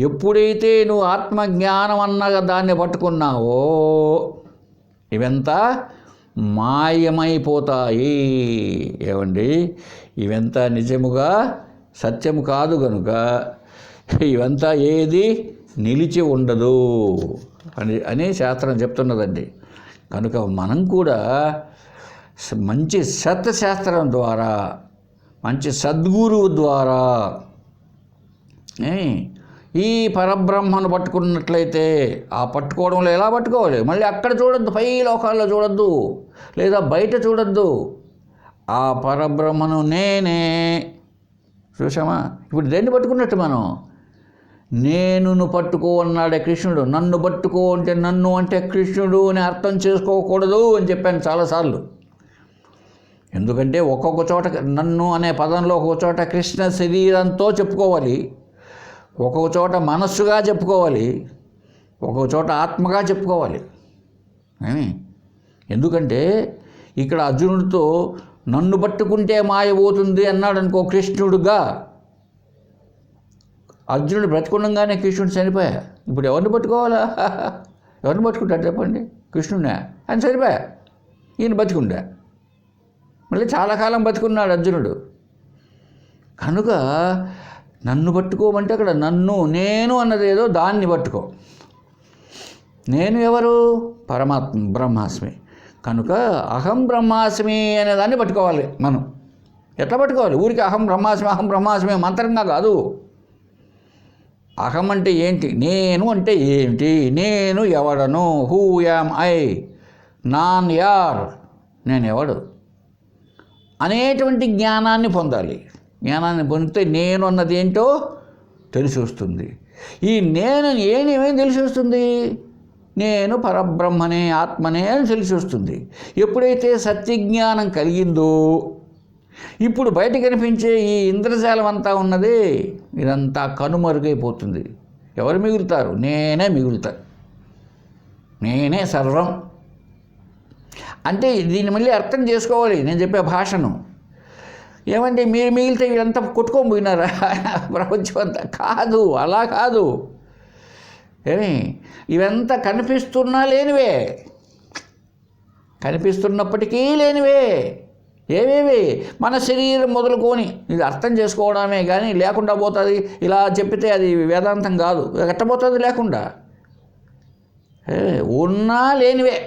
ఎప్పుడైతే నువ్వు ఆత్మజ్ఞానం అన్న దాన్ని పట్టుకున్నావో ఇవంతా మాయమైపోతాయి. ఏమండి, ఇవంతా నిజముగా సత్యము కాదు కనుక ఇవంతా ఏది నిలిచి ఉండదు అని శాస్త్రం చెప్తున్నదండి. కనుక మనం కూడా మంచి సత్శాస్త్రం ద్వారా, మంచి సద్గురువు ద్వారా ఈ పరబ్రహ్మను పట్టుకున్నట్లయితే, ఆ పట్టుకోవడంలో ఎలా పట్టుకోవాలి? మళ్ళీ అక్కడ చూడొద్దు, పై లోకాల్లో చూడొద్దు, లేదా బయట చూడొద్దు. ఆ పరబ్రహ్మను నేనే. చూసామా? ఇప్పుడు దేన్ని పట్టుకున్నట్టు మనం? నేనును పట్టుకో అన్నాడే కృష్ణుడు. నన్ను పట్టుకో అంటే నన్ను అంటే కృష్ణుడు అని అర్థం చేసుకోకూడదు అని చెప్పాను చాలాసార్లు. ఎందుకంటే ఒక్కొక్క చోట నన్ను అనే పదంలో ఒక్కొక్క చోట కృష్ణ శరీరంతో చెప్పుకోవాలి, ఒక్కొక్క చోట మనస్సుగా చెప్పుకోవాలి, ఒక్కొక్క చోట ఆత్మగా చెప్పుకోవాలి. ఎందుకంటే ఇక్కడ అర్జునుడితో నన్ను పట్టుకుంటే మాయ పోతుంది అన్నాడు అనుకో కృష్ణుడుగా. అర్జునుడు బ్రతికుండగానే కృష్ణుడు చనిపోయా. ఇప్పుడు ఎవరిని పట్టుకోవాలా? ఎవరిని పట్టుకుంటాడు చెప్పండి? కృష్ణుడినే. ఆయన చనిపోయా, ఈయన బతికుండా. మళ్ళీ చాలా కాలం బతికున్నాడు అర్జునుడు. కనుక నన్ను పట్టుకోమంటే అక్కడ నన్ను, నేను అన్నదేదో దాన్ని పట్టుకో. నేను ఎవరు? పరమాత్మ, బ్రహ్మాస్మి. కనుక అహం బ్రహ్మాస్మి అనే దాన్ని పట్టుకోవాలి మనం. ఎట్లా పట్టుకోవాలి? ఊరికి అహం బ్రహ్మాస్మి మంత్రంగా కాదు. అహం అంటే ఏంటి? నేను అంటే ఏంటి? నేను ఎవడను? హూ యామ్ ఐ, నాన్ యార్, నేను ఎవడు అనేటువంటి జ్ఞానాన్ని పొందాలి. జ్ఞానాన్ని పొందితే నేను అన్నది ఏంటో తెలిసి వస్తుంది. ఈ నేను ఏమేమి తెలిసి వస్తుంది? నేను పరబ్రహ్మనే, ఆత్మనే అని తెలిసి వస్తుంది. ఎప్పుడైతే సత్యజ్ఞానం కలిగిందో ఇప్పుడు బయట కనిపించే ఈ ఇంద్రజాలం అంతా ఉన్నది, ఇదంతా కనుమరుగైపోతుంది. ఎవరు మిగులుతారు? నేనే మిగులుతా. నేనే సర్వం. అంటే దీన్ని మళ్ళీ అర్థం చేసుకోవాలి నేను చెప్పే భాషను. ఏమంటే మీరు మిగిలితే వీళ్ళంతా కొట్టుకొని పోయినారా ప్రపంచం అంతా? కాదు, అలా కాదు. ఇవంతా కనిపిస్తున్నా లేనివే, కనిపిస్తున్నప్పటికీ లేనివే. ఏవేవి? మన శరీరం మొదలుకొని ఇది అర్థం చేసుకోవడమే కానీ లేకుండా పోతుంది. ఇలా చెప్పితే అది వేదాంతం కాదు. ఎట్టబోతుంది లేకుండా? ఉన్నా లేనివే.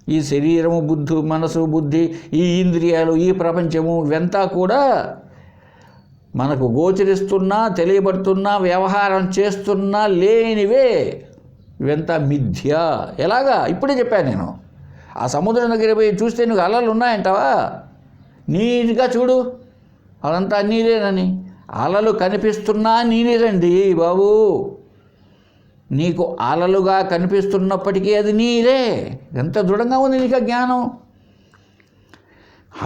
ఈ శరీరము, మనసు, బుద్ధి, ఈ ఇంద్రియాలు, ఈ ప్రపంచము ఇవంతా కూడా మనకు గోచరిస్తున్నా, తెలియబడుతున్నా, వ్యవహారం చేస్తున్నా లేనివే. ఇవంతా మిథ్య. ఎలాగా? ఇప్పుడే చెప్పాను నేను. ఆ సముద్రం దగ్గర పోయి చూస్తే నువ్వు అలలు ఉన్నాయంటావా? నీట్గా చూడు, అదంతా నీరేనని. అలలు కనిపిస్తున్నా నీరేనండి బాబు. నీకు అలలుగా కనిపిస్తున్నప్పటికీ అది నీరే. ఎంత దృఢంగా ఉంది నీకు జ్ఞానం.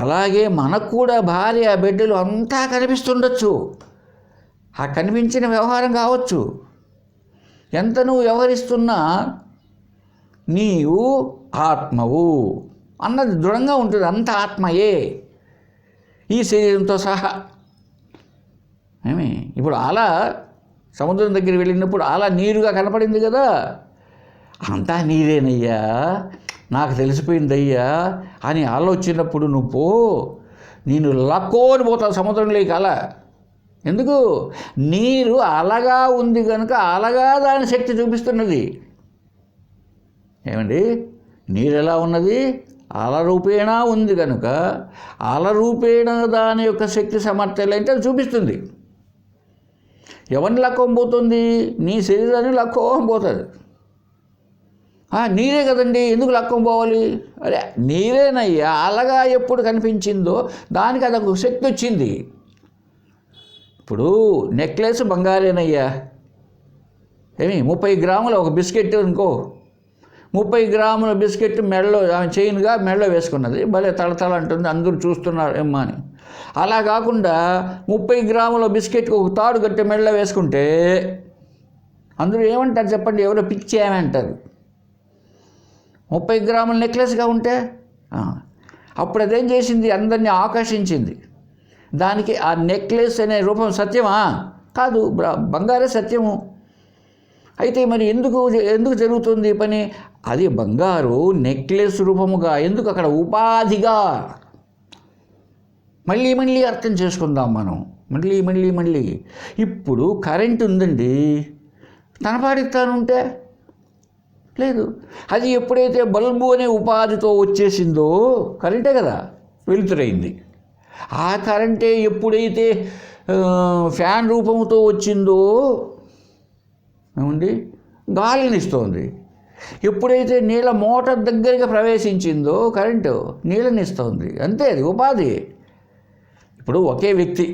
అలాగే మనకు కూడా భార్య, బిడ్డలు అంతా కనిపిస్తుండొచ్చు, ఆ కనిపించిన వ్యవహారం కావచ్చు. ఎంత నువ్వు వ్యవహరిస్తున్నా నీవు ఆత్మవు అన్నది దృఢంగా ఉంటుంది. అంత ఆత్మయే ఈ శరీరంతో సహా. ఇప్పుడు అలా సముద్రం దగ్గర వెళ్ళినప్పుడు అలా నీరుగా కనపడింది కదా, అంతా నీరేనయ్యా, నాకు తెలిసిపోయిందయ్యా అని అల వచ్చినప్పుడు నువ్వు నేను లక్కోని పోతావు సముద్రంలోకి. అలా ఎందుకు? నీరు అలగా ఉంది కనుక అలగా దాని శక్తి చూపిస్తున్నది. ఏమండి, నీరు ఎలా ఉన్నది? అల రూపేణా ఉంది కనుక అల రూపేణ దాని యొక్క శక్తి సామర్థ్యాలు అంటే అది చూపిస్తుంది. ఎవరిని లక్కోపోతుంది? నీ శరీరాన్ని లక్కోపోతుంది. నీరే కదండి, ఎందుకు లక్కోపోవాలి? అరే నీరేనయ్యా, అలగా ఎప్పుడు కనిపించిందో దానికి అదొక శక్తి వచ్చింది. ఇప్పుడు నెక్లెస్ బంగారేనయ్యా, 30 గ్రాముల ఒక బిస్కెట్ అనుకో, 30 గ్రాముల బిస్కెట్ మెడలో ఆమె చైన్గా మెడలో వేసుకున్నది, భలే తళతళ అంటుంది, అందరూ చూస్తున్నారు ఏమ్మా అని. అలా కాకుండా 30 గ్రాముల బిస్కెట్కి ఒక తాడు కట్టి మెడలో వేసుకుంటే అందరూ ఏమంటారు చెప్పండి? ఎవరో పిచ్చి ఏమంటారు. 30 గ్రాముల నెక్లెస్గా ఉంటే అప్పుడు అదేం చేసింది? అందరినీ ఆకర్షించింది. దానికి ఆ నెక్లెస్ అనే రూపం సత్యమా? కాదు, బంగారే సత్యము. అయితే మరి ఎందుకు జరుగుతుంది పని? అది బంగారు నెక్లెస్ రూపముగా, ఎందుకు అక్కడ ఉపాధిగా. మళ్ళీ అర్థం చేసుకుందాం మనం, మళ్ళీ. ఇప్పుడు కరెంటు ఉందండి, తనపాడిస్తానుంటే లేదు. అది ఎప్పుడైతే బల్బు అనే ఉపాధితో వచ్చేసిందో కరెంటే కదా వెలుతురైంది. ఆ కరెంటే ఎప్పుడైతే ఫ్యాన్ రూపంతో వచ్చిందో ఏమండి గాలినిస్తోంది. ఎప్పుడైతే నీళ్ళ మోటార్ దగ్గరగా ప్రవేశించిందో కరెంటు నీళ్ళనిస్తోంది. అంతే, అది ఉపాధి. ఇప్పుడు ఒకే వ్యక్తి,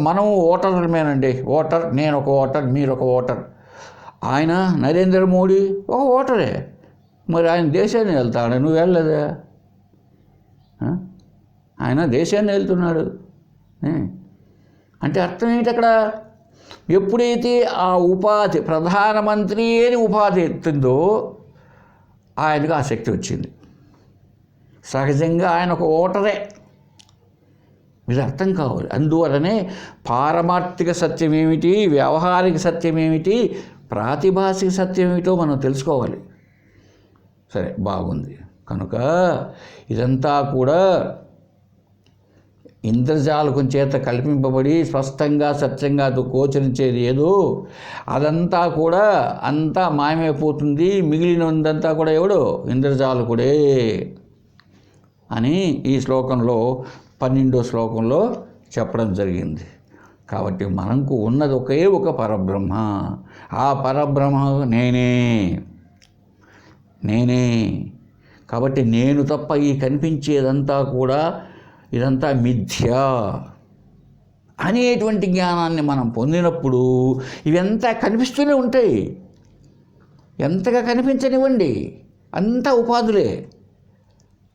మనం ఓటర్మేనండి. నేను ఒక ఓటర్, మీరు ఒక ఓటర్. ఆయన నరేంద్ర మోడీ ఒక ఓటరే. మరి ఆయన దేశాన్ని వెళ్తాడు, నువ్వు వెళ్ళలేదా? ఆయన దేశాన్ని వెళ్తున్నాడు అంటే అర్థం ఏంటి అక్కడ? ఎప్పుడైతే ఆ ఉపాధి ప్రధానమంత్రి అని ఉపాధి ఎత్తిందో ఆయనకు ఆ శక్తి వచ్చింది. సహజంగా ఆయన ఒక ఓటరే, ఇది అర్థం కావాలి. అందువలనే పారమార్థిక సత్యం ఏమిటి, వ్యావహారిక సత్యం ఏమిటి, ప్రాతిభాసిక సత్యం ఏమిటో మనం తెలుసుకోవాలి. సరే, బాగుంది. కనుక ఇదంతా కూడా ఇంద్రజాలకం చేత కల్పింపబడి స్పష్టంగా సత్యంగా గోచరించేది ఏదో అదంతా కూడా అంతా మాయమైపోతుంది. మిగిలినందంతా కూడా ఎవడో ఇంద్రజాలకుడే అని ఈ శ్లోకంలో 12వ శ్లోకంలో చెప్పడం జరిగింది. కాబట్టి మనకు ఉన్నది ఒకే ఒక పరబ్రహ్మ. ఆ పరబ్రహ్మ నేనే. కాబట్టి నేను తప్ప ఈ కనిపించేదంతా కూడా ఇదంతా మిథ్య అనేటువంటి జ్ఞానాన్ని మనం పొందినప్పుడు ఇవంతా కనిపిస్తూనే ఉంటాయి. ఎంతగా కనిపించనివ్వండి, అంతా ఉపాధులే.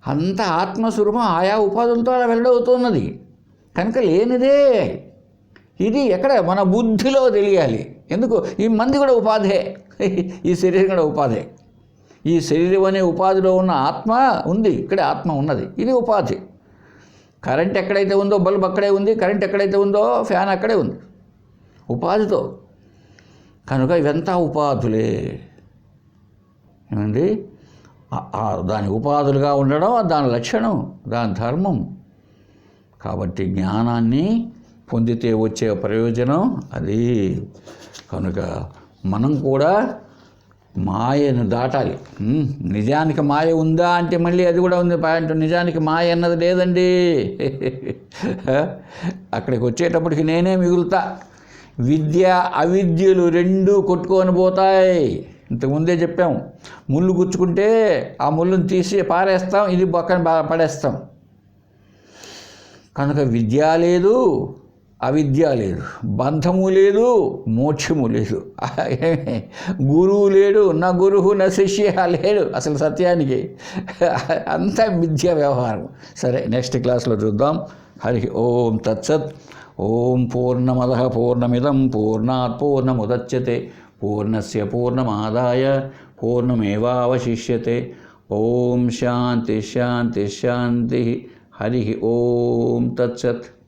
అంత ఆత్మస్వరూపం ఆయా ఉపాధులతో అలా వెల్లడవుతున్నది కనుక లేనిదే. ఇది ఎక్కడ మన బుద్ధిలో తెలియాలి. ఎందుకు? ఈ మంది కూడా ఉపాధే, ఈ శరీరం కూడా ఉపాధే. ఈ శరీరం అనే ఉపాధిలో ఉన్న ఆత్మ ఉంది, ఇక్కడే ఆత్మ ఉన్నది, ఇది ఉపాధి. కరెంట్ ఎక్కడైతే ఉందో బల్బ్ అక్కడే ఉంది, కరెంట్ ఎక్కడైతే ఉందో ఫ్యాన్ అక్కడే ఉంది, ఉపాధితో. కనుక ఇవంతా ఉపాధులే. ఏమండి? దాని ఉపాధులుగా ఉండడం దాని లక్షణం, దాని ధర్మం. కాబట్టి జ్ఞానాన్ని పొందితే వచ్చే ప్రయోజనం అది. కనుక మనం కూడా మాయను దాటాలి. నిజానికి మాయ ఉందా అంటే మళ్ళీ అది కూడా ఉంది పాయింట్. నిజానికి మాయ అన్నది లేదండి. అక్కడికి వచ్చేటప్పటికి నేనే మిగులుతా. విద్య అవిద్యలు రెండూ కొట్టుకొని పోతాయి. ఇంతకుముందే చెప్పాము, ముళ్ళు గుచ్చుకుంటే ఆ ముళ్ళును తీసి పారేస్తాం, ఇది పక్కన పడేస్తాం. కనుక విద్య లేదు, అవిద్య లేదు, బంధము లేదు, మోక్షము లేదు, గురువు లేడు, నా గురువు నా శిష్య లేడు అసలు సత్యానికి. అంతా మిథ్య వ్యవహారం. సరే, నెక్స్ట్ క్లాస్లో చూద్దాం. హరి ఓం తత్సత్. ఓం పూర్ణమదః పూర్ణమిదం పూర్ణాత్ పూర్ణముదచ్యతే పూర్ణస్య పూర్ణమాదాయ పూర్ణమేవావశిష్యతే. ఓం శాంతి శాంతి శాంతి. హరి ఓం తత్సత్.